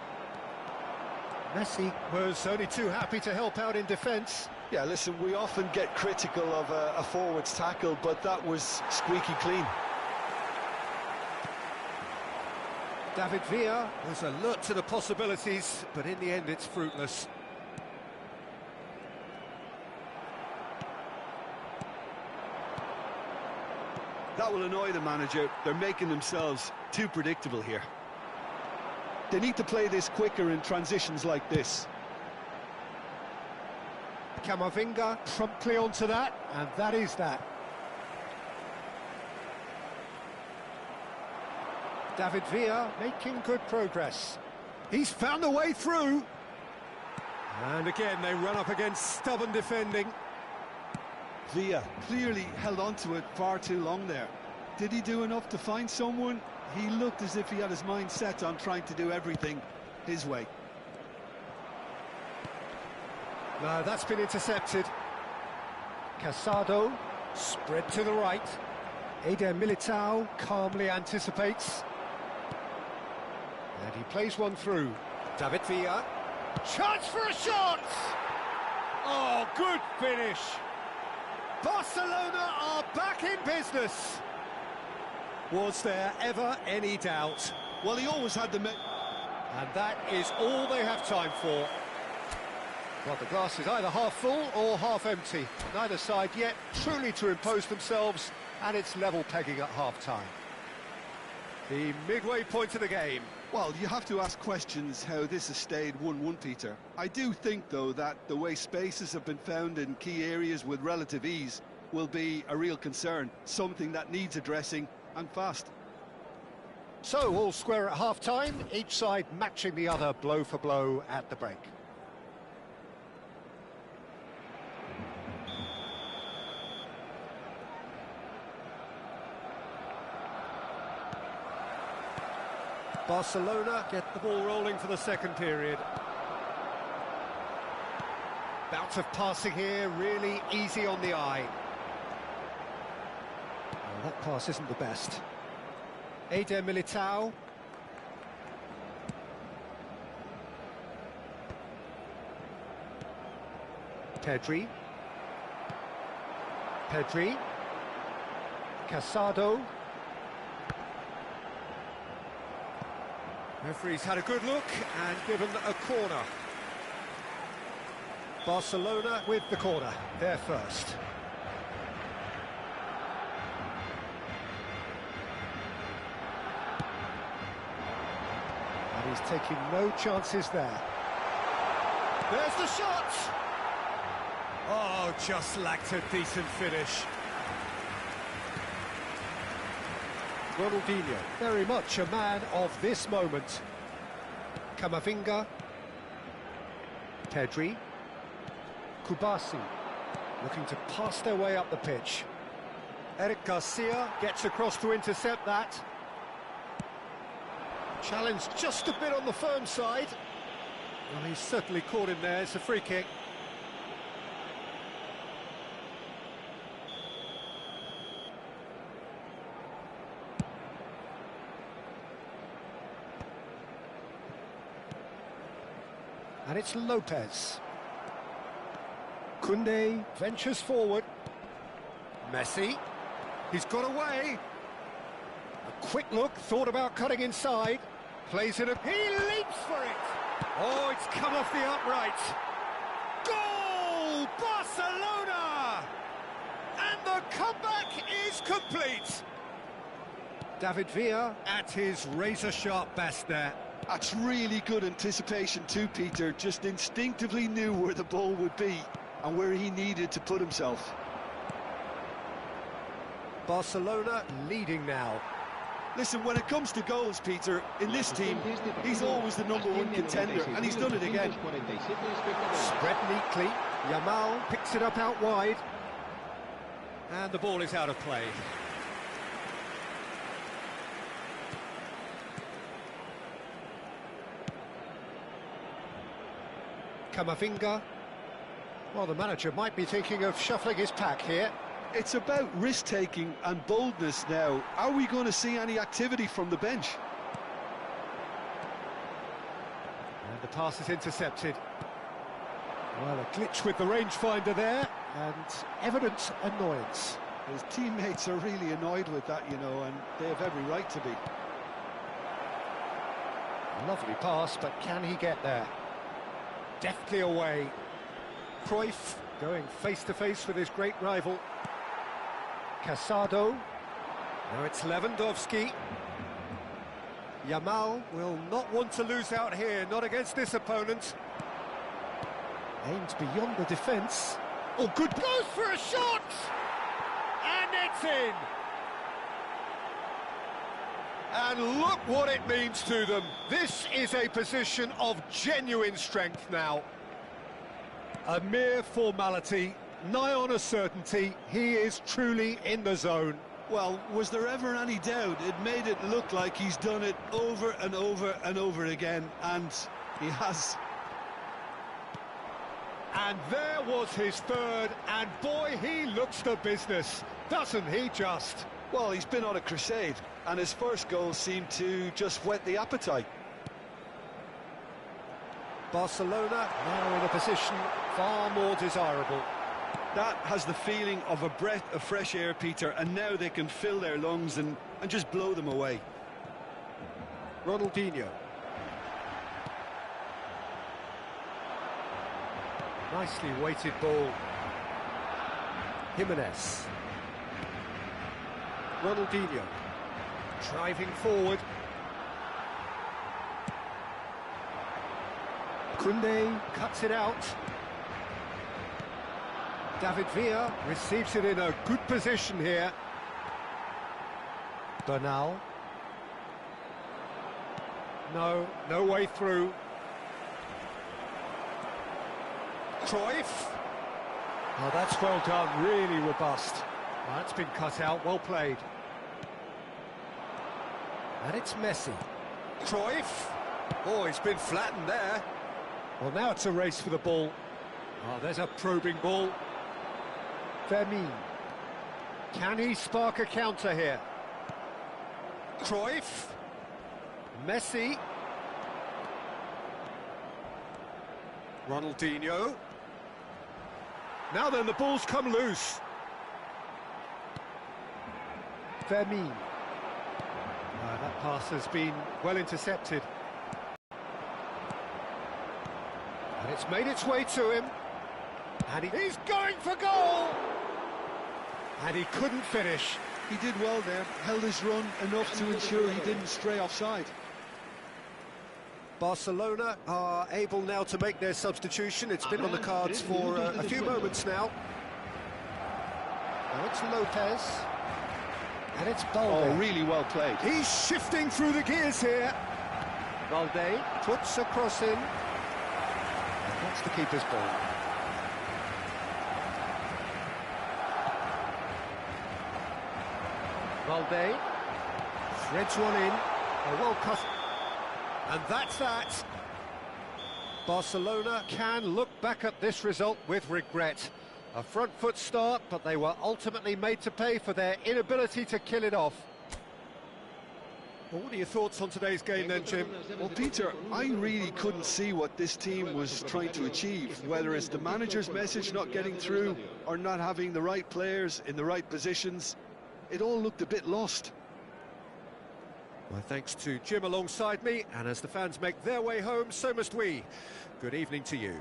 Messi was only too happy to help out in defence. Yeah, listen, we often get critical of a forward's tackle, but that was squeaky clean. David Villa was alert to the possibilities, but in the end it's fruitless. That will annoy the manager. They're making themselves too predictable here. They need to play this quicker in transitions like this. Camavinga promptly onto that, and that is that. David Villa making good progress. He's found a way through. And again, they run up against stubborn defending. Villa clearly held on to it far too long there. Did he do enough to find someone? He looked as if he had his mind set on trying to do everything his way. No, that's been intercepted. Casado, spread to the right. Eder Militao calmly anticipates. And he plays one through. David Villa. Chance for a shot! Oh, good finish. Barcelona are back in business. Was there ever any doubt? Well, he always had the... And that is all they have time for. Well, the glass is either half full or half empty. Neither side yet truly to impose themselves, and it's level pegging at half-time. The midway point of the game. Well, you have to ask questions how this has stayed 1-1, Peter. I do think, though, that the way spaces have been found in key areas with relative ease will be a real concern, something that needs addressing, and fast. So, all square at half-time, each side matching the other blow for blow at the break. Barcelona get the ball rolling for the second period. Bout of passing here, really easy on the eye. Well, that pass isn't the best. Eder Militao. Pedri. Casado. Referee's had a good look and given a corner. Barcelona with the corner, they're first. And he's taking no chances there. There's the shot! Oh, just lacked a decent finish. Ronaldinho, very much a man of this moment. Camavinga. Pedri. Kubasi, looking to pass their way up the pitch. Eric Garcia gets across to intercept that. Challenge just a bit on the firm side. Well, he's certainly caught him there. It's a free kick. And it's Lopez. Koundé ventures forward. Messi. He's got away. A quick look, thought about cutting inside. Plays it up. He leaps for it. Oh, it's come off the upright. Goal! Barcelona! And the comeback is complete. David Villa at his razor-sharp best there. That's really good anticipation too, Peter. Just instinctively knew where the ball would be and where he needed to put himself. Barcelona leading now. Listen, when it comes to goals, Peter, in this team, he's always the #1 contender, and he's done it again. Spread neatly. Yamal picks it up out wide. And the ball is out of play. Camavinga. Well, the manager might be thinking of shuffling his pack here. It's about risk-taking and boldness now. Are we going to see any activity from the bench? And the pass is intercepted. Well, a glitch with the rangefinder there, and evident annoyance. His teammates are really annoyed with that, you know, and they have every right to be. Lovely pass, but can he get there? Deftly away. Cruyff going face-to-face with his great rival. Casado. Now it's Lewandowski. Yamal will not want to lose out here, not against this opponent. Aims beyond the defence. Oh, good. Goes for a shot! And it's in! And look what it means to them. This is a position of genuine strength now. A mere formality, nigh on a certainty. He is truly in the zone. Well, was there ever any doubt? It made it look like he's done it over and over and over again, and he has. And there was his third, and boy, he looks the business, doesn't he just? Well, he's been on a crusade, and his first goal seemed to just whet the appetite. Barcelona now in a position far more desirable. That has the feeling of a breath of fresh air, Peter, and now they can fill their lungs and just blow them away. Ronaldinho. Nicely weighted ball. Jimenez. Ronaldinho. Driving forward. Koundé cuts it out. David Villa receives it in a good position here. Bernal. No way through. Cruyff. Oh, that's well done, really robust. Well, that's been cut out, well played. And it's Messi. Cruyff. Oh, he's been flattened there. Well, now it's a race for the ball. Oh, there's a probing ball. Fermin. Can he spark a counter here? Cruyff. Messi. Ronaldinho. Now then, the ball's come loose. Fermin. That pass has been well intercepted. And it's made its way to him. And he's going for goal! And he couldn't finish. He did well there, held his run enough to ensure he didn't stray offside. Barcelona are able now to make their substitution. It's been on the cards for a few moments now. Now it's Lopez. And it's Balde. Oh, really well played. He's shifting through the gears here. Balde puts a cross in. And that's the keeper's ball. Balde threads one in. A well cut. And that's that. Barcelona can look back at this result with regret. A front foot start, but they were ultimately made to pay for their inability to kill it off. Well, what are your thoughts on today's game then, Jim? Well, Peter, I really couldn't see what this team was trying to achieve, whether it's the manager's message not getting through or not having the right players in the right positions. It all looked a bit lost. My thanks to Jim alongside me, and as the fans make their way home, so must we. Good evening to you.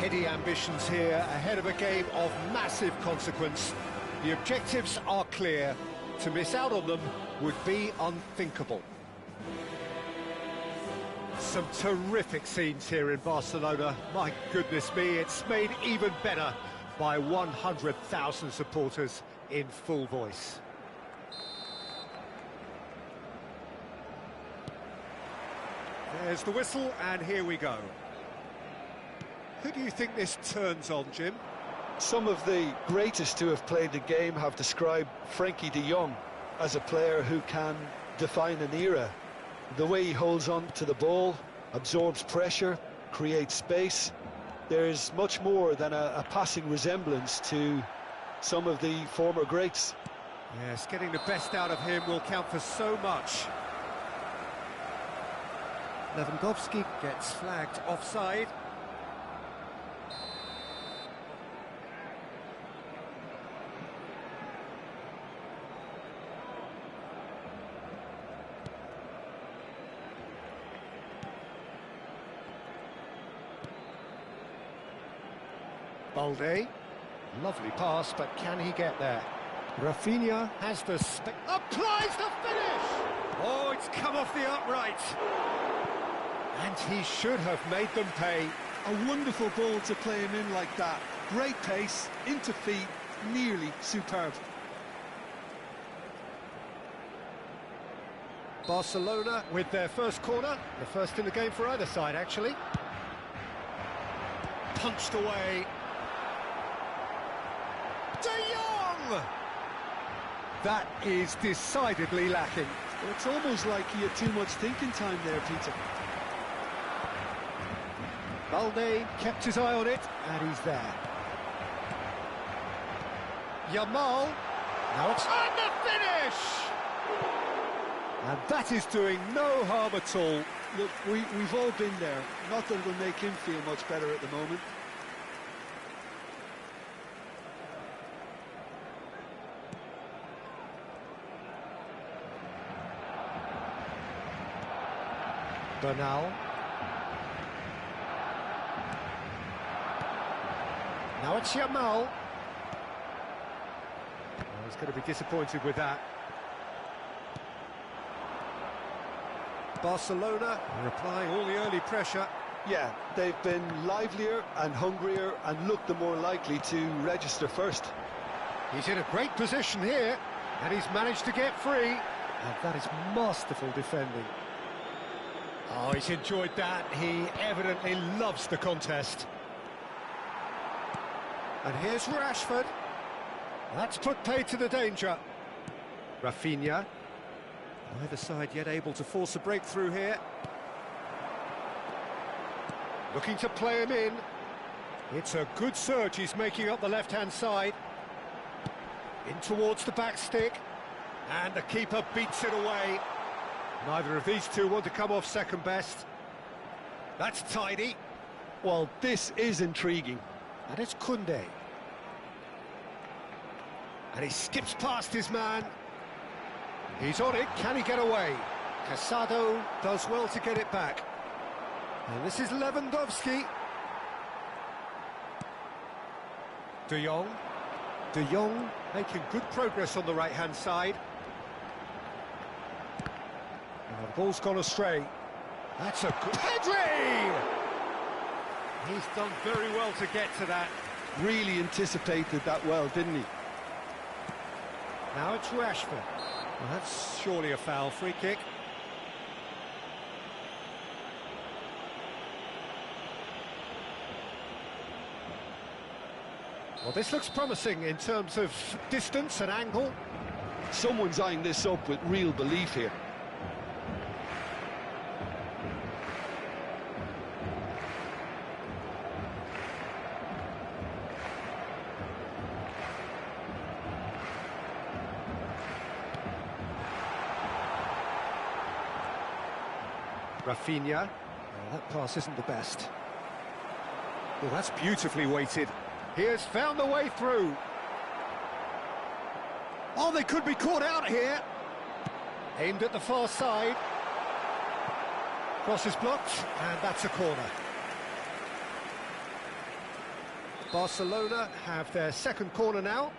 heady ambitions here, ahead of a game of massive consequence. The objectives are clear. To miss out on them would be unthinkable. Some terrific scenes here in Barcelona. My goodness me, it's made even better by 100,000 supporters in full voice. There's the whistle, and here we go. Who do you think this turns on, Jim? Some of the greatest to have played the game have described Frankie de Jong as a player who can define an era. The way he holds on to the ball, absorbs pressure, creates space. There's much more than a passing resemblance to some of the former greats. Yes, getting the best out of him will count for so much. Lewandowski gets flagged offside. Balde, lovely pass, but can he get there? Rafinha has the applies the finish! Oh, it's come off the upright. And he should have made them pay. A wonderful ball to play him in like that. Great pace, into feet, nearly superb. Barcelona with their first corner, the first in the game for either side, actually. Punched away. De Jong! That is decidedly lacking. Well, it's almost like he had too much thinking time there, Peter. Balde kept his eye on it, and he's there. Yamal, now it's... And the finish! And that is doing no harm at all. Look, we've all been there. Not that it'll make him feel much better at the moment. Bernal. Now it's Yamal. Oh, he's going to be disappointed with that. Barcelona are applying all the early pressure. Yeah, they've been livelier and hungrier and looked the more likely to register first. He's in a great position here, and he's managed to get free. And that is masterful defending. Oh, he's enjoyed that. He evidently loves the contest. And here's Rashford. That's put paid to the danger. Rafinha. Neither side yet able to force a breakthrough here. Looking to play him in. It's a good surge he's making up the left-hand side. In towards the back stick. And the keeper beats it away. Neither of these two want to come off second best. That's tidy. Well, this is intriguing. And it's Koundé. And he skips past his man. He's on it, can he get away? Casado does well to get it back. And this is Lewandowski. De Jong. De Jong making good progress on the right-hand side. And the ball's gone astray. That's a good... Pedri! He's done very well to get to that. Really anticipated that well, didn't he? Now it's Rashford. Well, that's surely a foul. Free kick. Well, this looks promising in terms of distance and angle. Someone's eyeing this up with real belief here. Rafinha. Oh, that pass isn't the best. Well, that's beautifully weighted. He has found the way through. Oh, they could be caught out here. Aimed at the far side. Cross is blocked, and that's a corner. Barcelona have their second corner now.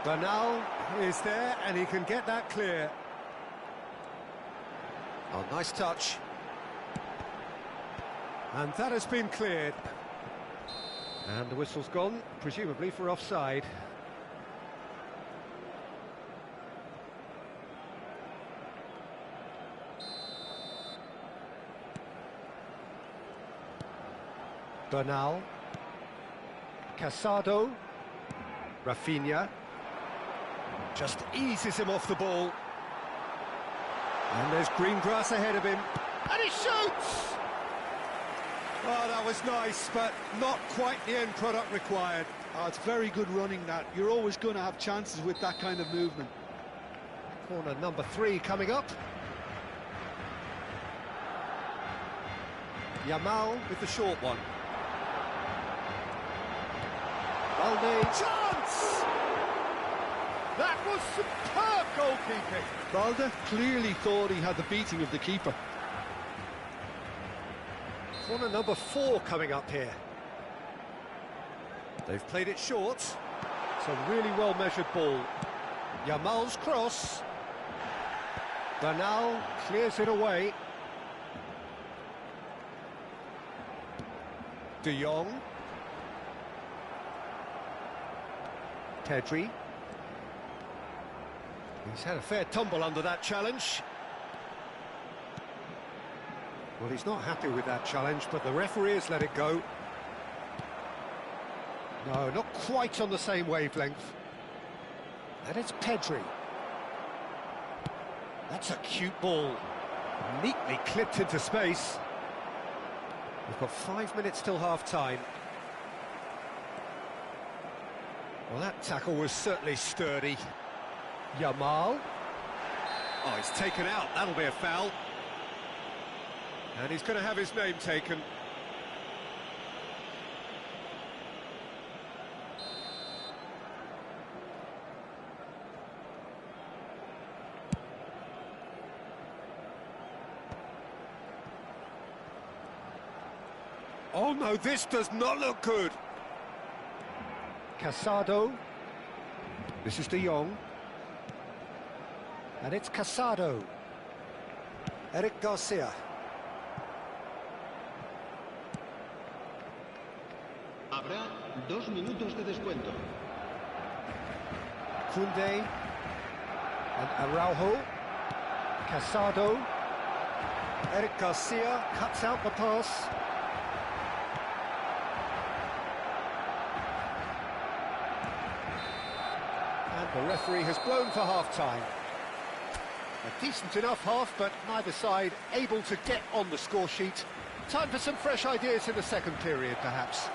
Bernal is there and he can get that clear. Oh, nice touch. And that has been cleared. And the whistle's gone, presumably for offside. Bernal. Casado. Rafinha. Just eases him off the ball. And there's green grass ahead of him. And he shoots! Oh, that was nice, but not quite the end product required. Oh, it's very good running, that. You're always going to have chances with that kind of movement. Corner number 3 coming up. Yamal with the short one. Balde. Chance! That was superb goalkeeping. Balde clearly thought he had the beating of the keeper. Corner number 4 coming up here. They've played it short. It's a really well-measured ball. Yamal's cross. Bernal clears it away. De Jong. Pedri. He's had a fair tumble under that challenge. Well, he's not happy with that challenge, but the referee has let it go. No, not quite on the same wavelength. And it's Pedri. That's a cute ball. Neatly clipped into space. We've got 5 minutes till half-time. Well, that tackle was certainly sturdy. Yamal. Oh, he's taken out. That'll be a foul. And he's going to have his name taken. Oh no, this does not look good. Casado. This is De Jong. And it's Casado. Eric Garcia. Habrá 2 minutos de descuento. Koundé. And Araujo. Casado. Eric Garcia cuts out the pass. The referee has blown for half-time. A decent enough half, but neither side able to get on the score sheet. Time for some fresh ideas in the second period, perhaps.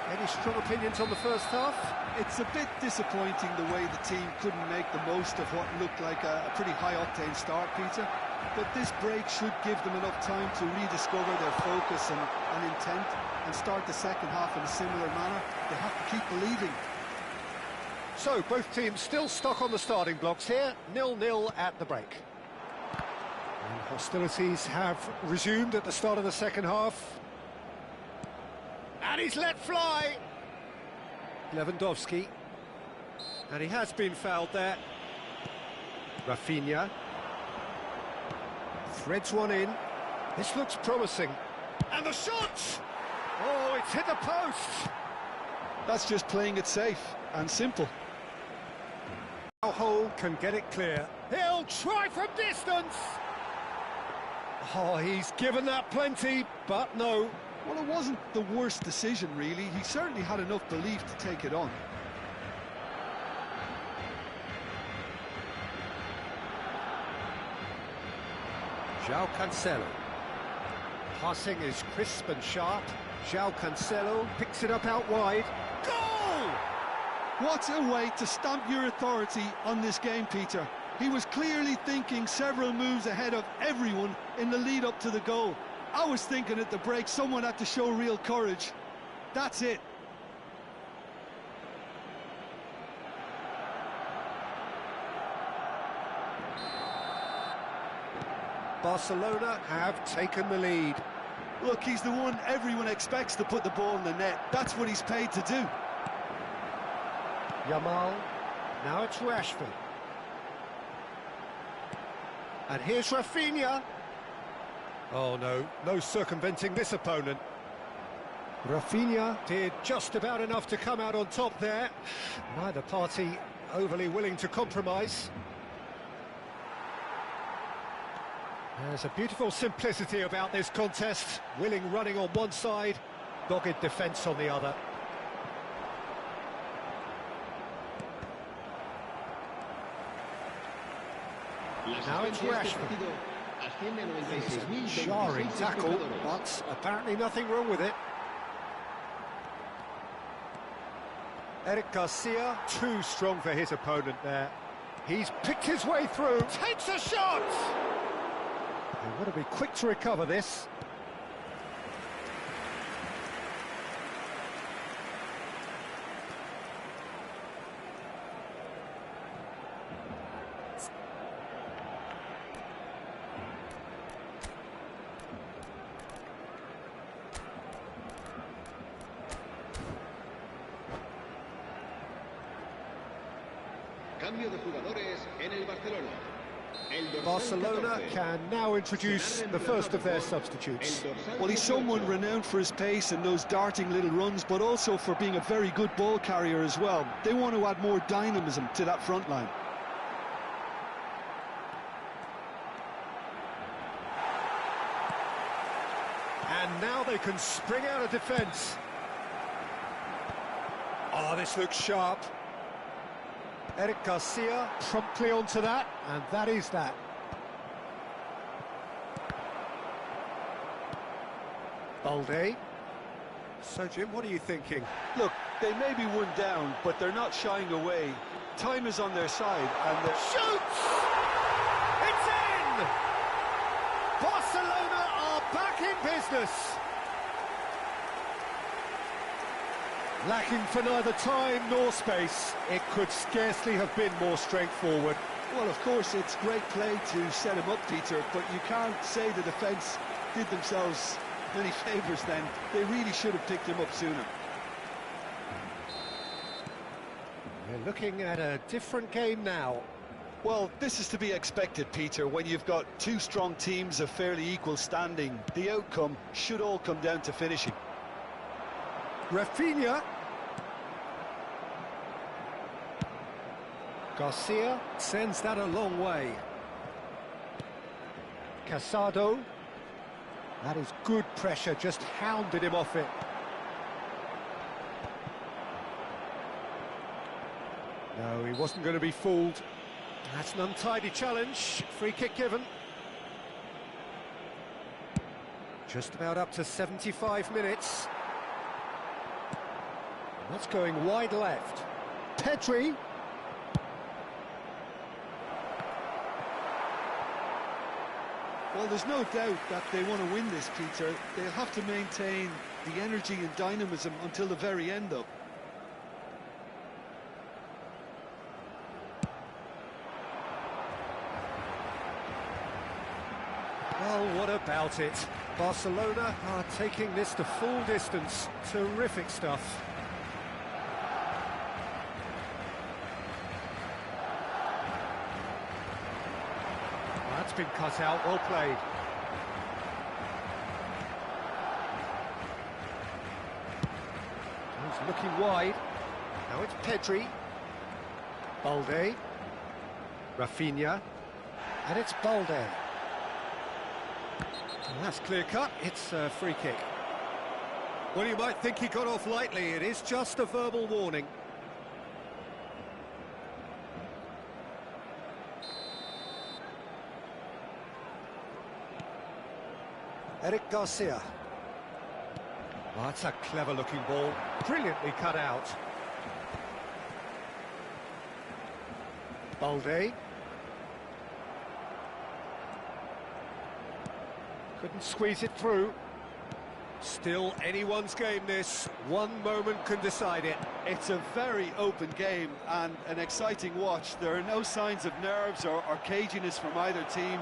Any strong opinions on the first half? It's a bit disappointing the way the team couldn't make the most of what looked like a pretty high-octane start, Peter. But this break should give them enough time to rediscover their focus and intent and start the second half in a similar manner. They have to keep believing. So, both teams still stuck on the starting blocks here, 0-0 at the break. And hostilities have resumed at the start of the second half. And he's let fly! Lewandowski. And he has been fouled there. Rafinha. Threads one in. This looks promising. And the shot! Oh, it's hit the post! That's just playing it safe and simple. Araujo can get it clear. He'll try from distance! Oh, he's given that plenty, but no. Well, it wasn't the worst decision, really. He certainly had enough belief to take it on. João Cancelo. Passing is crisp and sharp. João Cancelo picks it up out wide. Goal! What a way to stamp your authority on this game, Peter. He was clearly thinking several moves ahead of everyone in the lead up to the goal. I was thinking at the break someone had to show real courage. That's it. Barcelona have taken the lead. Look, he's the one everyone expects to put the ball in the net. That's what he's paid to do. Yamal, now it's Rashford. And here's Rafinha. Oh no, no circumventing this opponent. Rafinha did just about enough to come out on top there. Neither party overly willing to compromise. There's a beautiful simplicity about this contest. Willing running on one side, dogged defence on the other. Now it's Rashford. Jarring tackle, but apparently nothing wrong with it. Eric Garcia, too strong for his opponent there. He's picked his way through, takes a shot! They want to be quick to recover this. Cambio de jugadores en el Barcelona. Barcelona can now introduce the first of their substitutes. Well, he's someone renowned for his pace and those darting little runs, but also for being a very good ball carrier as well. They want to add more dynamism to that front line. And now they can spring out of defence. Oh, this looks sharp. Eric Garcia promptly onto that, and that is that. Balde. So, Jim, what are you thinking? Look, they may be one down, but they're not shying away. Time is on their side, and they're... Shoots! It's in! Barcelona are back in business. Lacking for neither time nor space, it could scarcely have been more straightforward. Well, of course, it's great play to set him up, Peter, but you can't say the defence did themselves many favours then. They really should have picked him up sooner. We're looking at a different game now. Well, this is to be expected, Peter. When you've got two strong teams of fairly equal standing, the outcome should all come down to finishing. Rafinha. Garcia sends that a long way. Casado. That is good pressure, just hounded him off it. No, he wasn't going to be fooled. That's an untidy challenge. Free kick given. Just about up to 75 minutes. That's going wide left. Pedri. Well, there's no doubt that they want to win this, Peter. They'll have to maintain the energy and dynamism until the very end, though. Well, what about it? Barcelona are taking this to full distance. Terrific stuff. That's been cut out, well played. He's looking wide. Now it's Pedri. Balde. Rafinha. And it's Balde. And that's clear-cut. It's a free kick. Well, you might think he got off lightly. It is just a verbal warning. Eric Garcia. Well, that's a clever-looking ball. Brilliantly cut out. Balde. Couldn't squeeze it through. Still anyone's game, this. One moment can decide it. It's a very open game and an exciting watch. There are no signs of nerves or caginess from either team.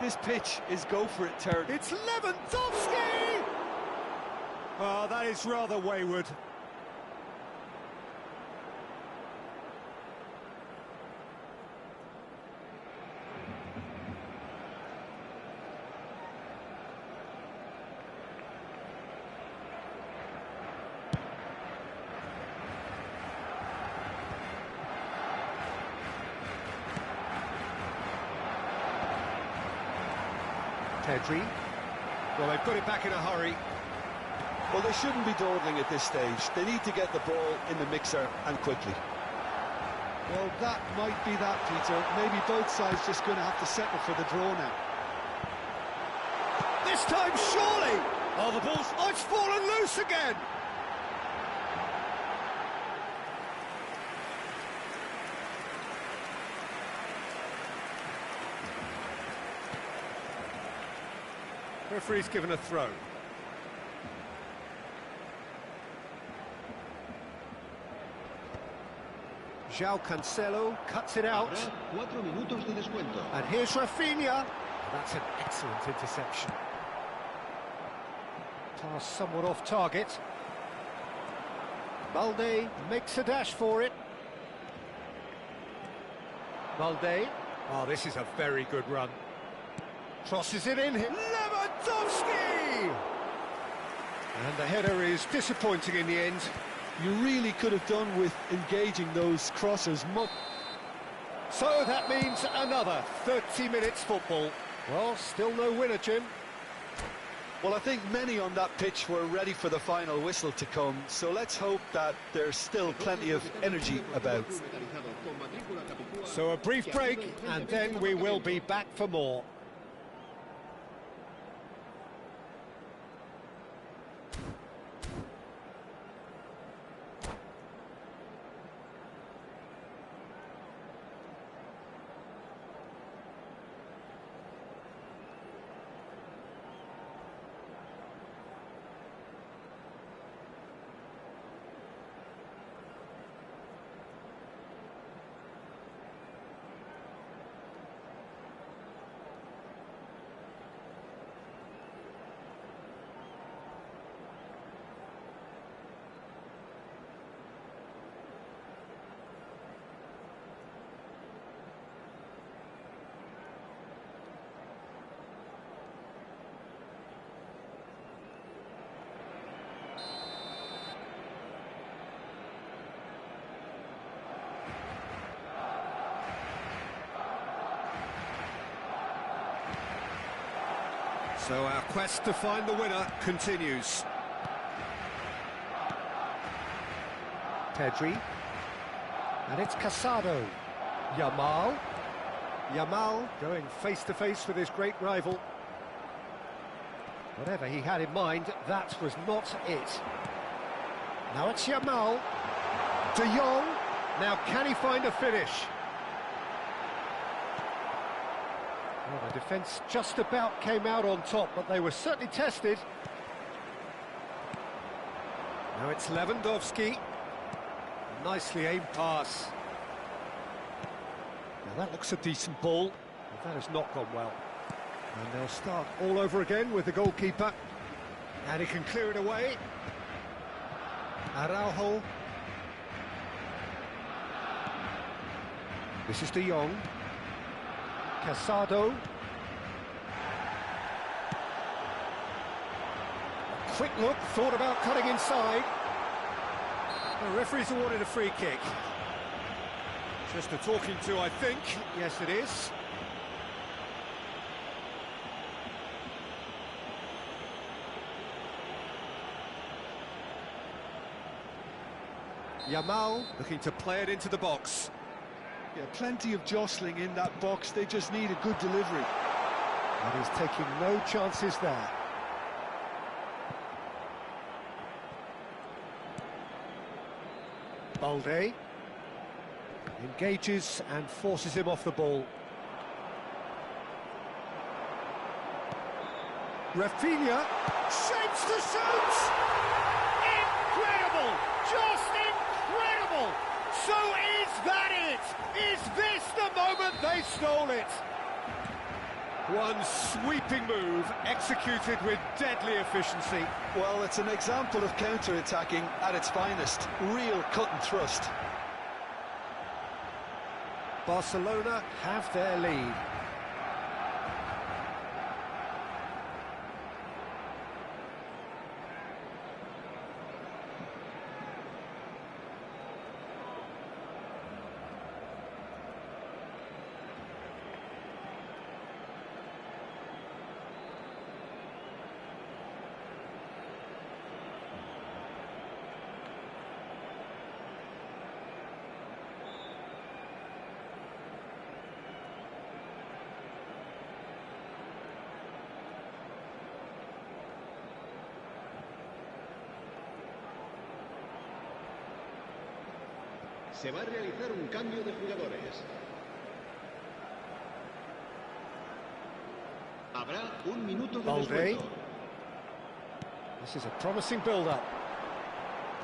This pitch is go-for-it territory. It's Lewandowski! Oh, that is rather wayward. Pedri. Well, they've got it back in a hurry. Well, they shouldn't be dawdling at this stage. They need to get the ball in the mixer and quickly. Well, that might be that, Peter. Maybe both sides just going to have to settle for the draw now. This time, surely! Oh, the ball's... Oh, it's fallen loose again! Referee's given a throw. João Cancelo cuts it out. 4 minutos de descuento. And here's Rafinha. That's an excellent interception. Pass somewhat off target. Balde makes a dash for it. Balde. Oh, this is a very good run. Crosses it in. Lewandowski! And the header is disappointing in the end. You really could have done with engaging those crossers much. So that means another 30 minutes football. Well, still no winner, Jim. Well, I think many on that pitch were ready for the final whistle to come, so let's hope that there's still plenty of energy about. So a brief break, and then we will be back for more. So our quest to find the winner continues. Pedri. And it's Casado. Yamal. Yamal going face-to-face with his great rival. Whatever he had in mind, that was not it. Now it's Yamal. De Jong. Now can he find a finish? Well, the defence just about came out on top, but they were certainly tested. Now it's Lewandowski. Nicely aimed pass. Now that looks a decent ball, but that has not gone well. And they'll start all over again with the goalkeeper. And he can clear it away. Araujo. This is De Jong. Casado. Quick look, thought about cutting inside. The referee's awarded a free kick. Just a talking to, I think. Yes, it is. Yamal looking to play it into the box. Yeah, plenty of jostling in that box. They just need a good delivery. And he's taking no chances there. Balde engages and forces him off the ball. Rafinha shapes the shoot! Incredible! Just incredible! So is that it? Is this the moment they stole it? One sweeping move, executed with deadly efficiency. Well, it's an example of counter-attacking at its finest. Real cut and thrust. Barcelona have their lead. Se va a realizar un cambio de jugadores. Habrá un minuto de descuento. This is a promising build-up.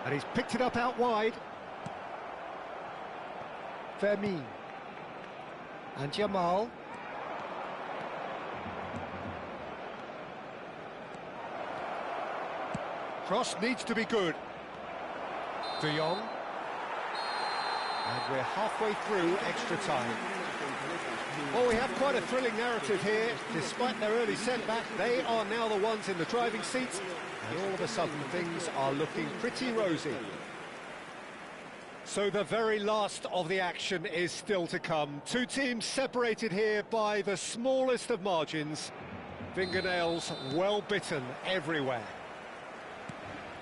And he's picked it up out wide. Fermin. And Jamal. Cross needs to be good. De Jong. And we're halfway through extra time. Well, we have quite a thrilling narrative here. Despite their early setback, they are now the ones in the driving seat. And all of a sudden, things are looking pretty rosy. So the very last of the action is still to come. Two teams separated here by the smallest of margins. Fingernails well bitten everywhere.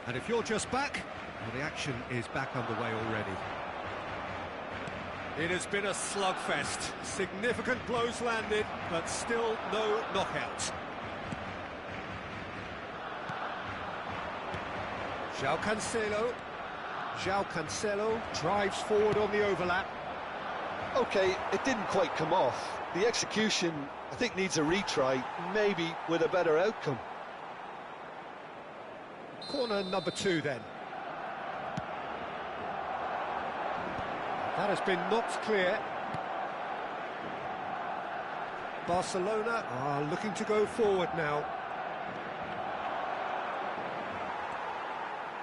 And if you're just back, well, the action is back underway already. It has been a slugfest. Significant blows landed, but still no knockout. João Cancelo drives forward on the overlap. Okay, it didn't quite come off. The execution, I think, needs a retry, maybe with a better outcome. Corner number 2 then. That has been knocked clear. Barcelona are looking to go forward now.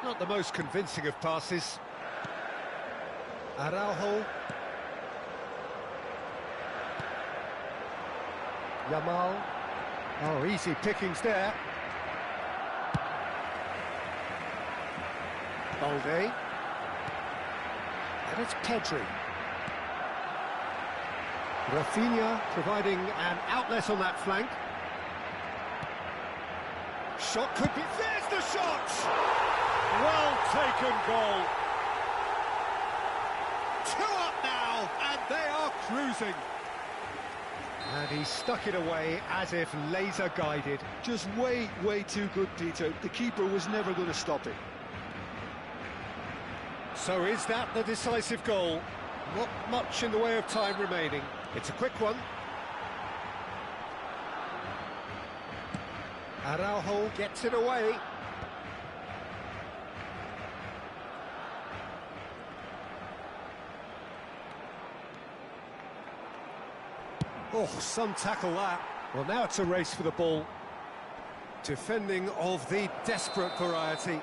Not the most convincing of passes. Araujo. Jamal. Oh, easy pickings there. Balde. And it's Pedri. Rafinha providing an outlet on that flank. Shot could be... There's the shot! Well taken goal. 2 up now, and they are cruising. And he stuck it away as if laser guided. Just way too good, Peter. The keeper was never going to stop it. So is that the decisive goal? Not much in the way of time remaining. It's a quick one. Araujo gets it away. Oh, some tackle that. Well, now it's a race for the ball. Defending of the desperate variety.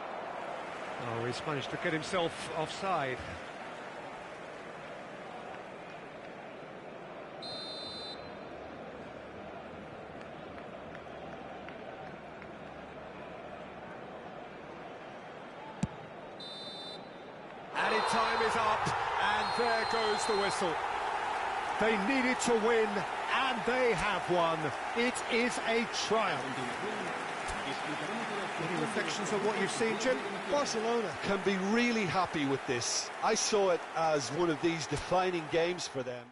Oh, he's managed to get himself offside. Added time is up, and there goes the whistle. They needed to win, and they have won. It is a triumph. Any reflections on what you've seen, Jim? Barcelona can be really happy with this. I saw it as one of these defining games for them.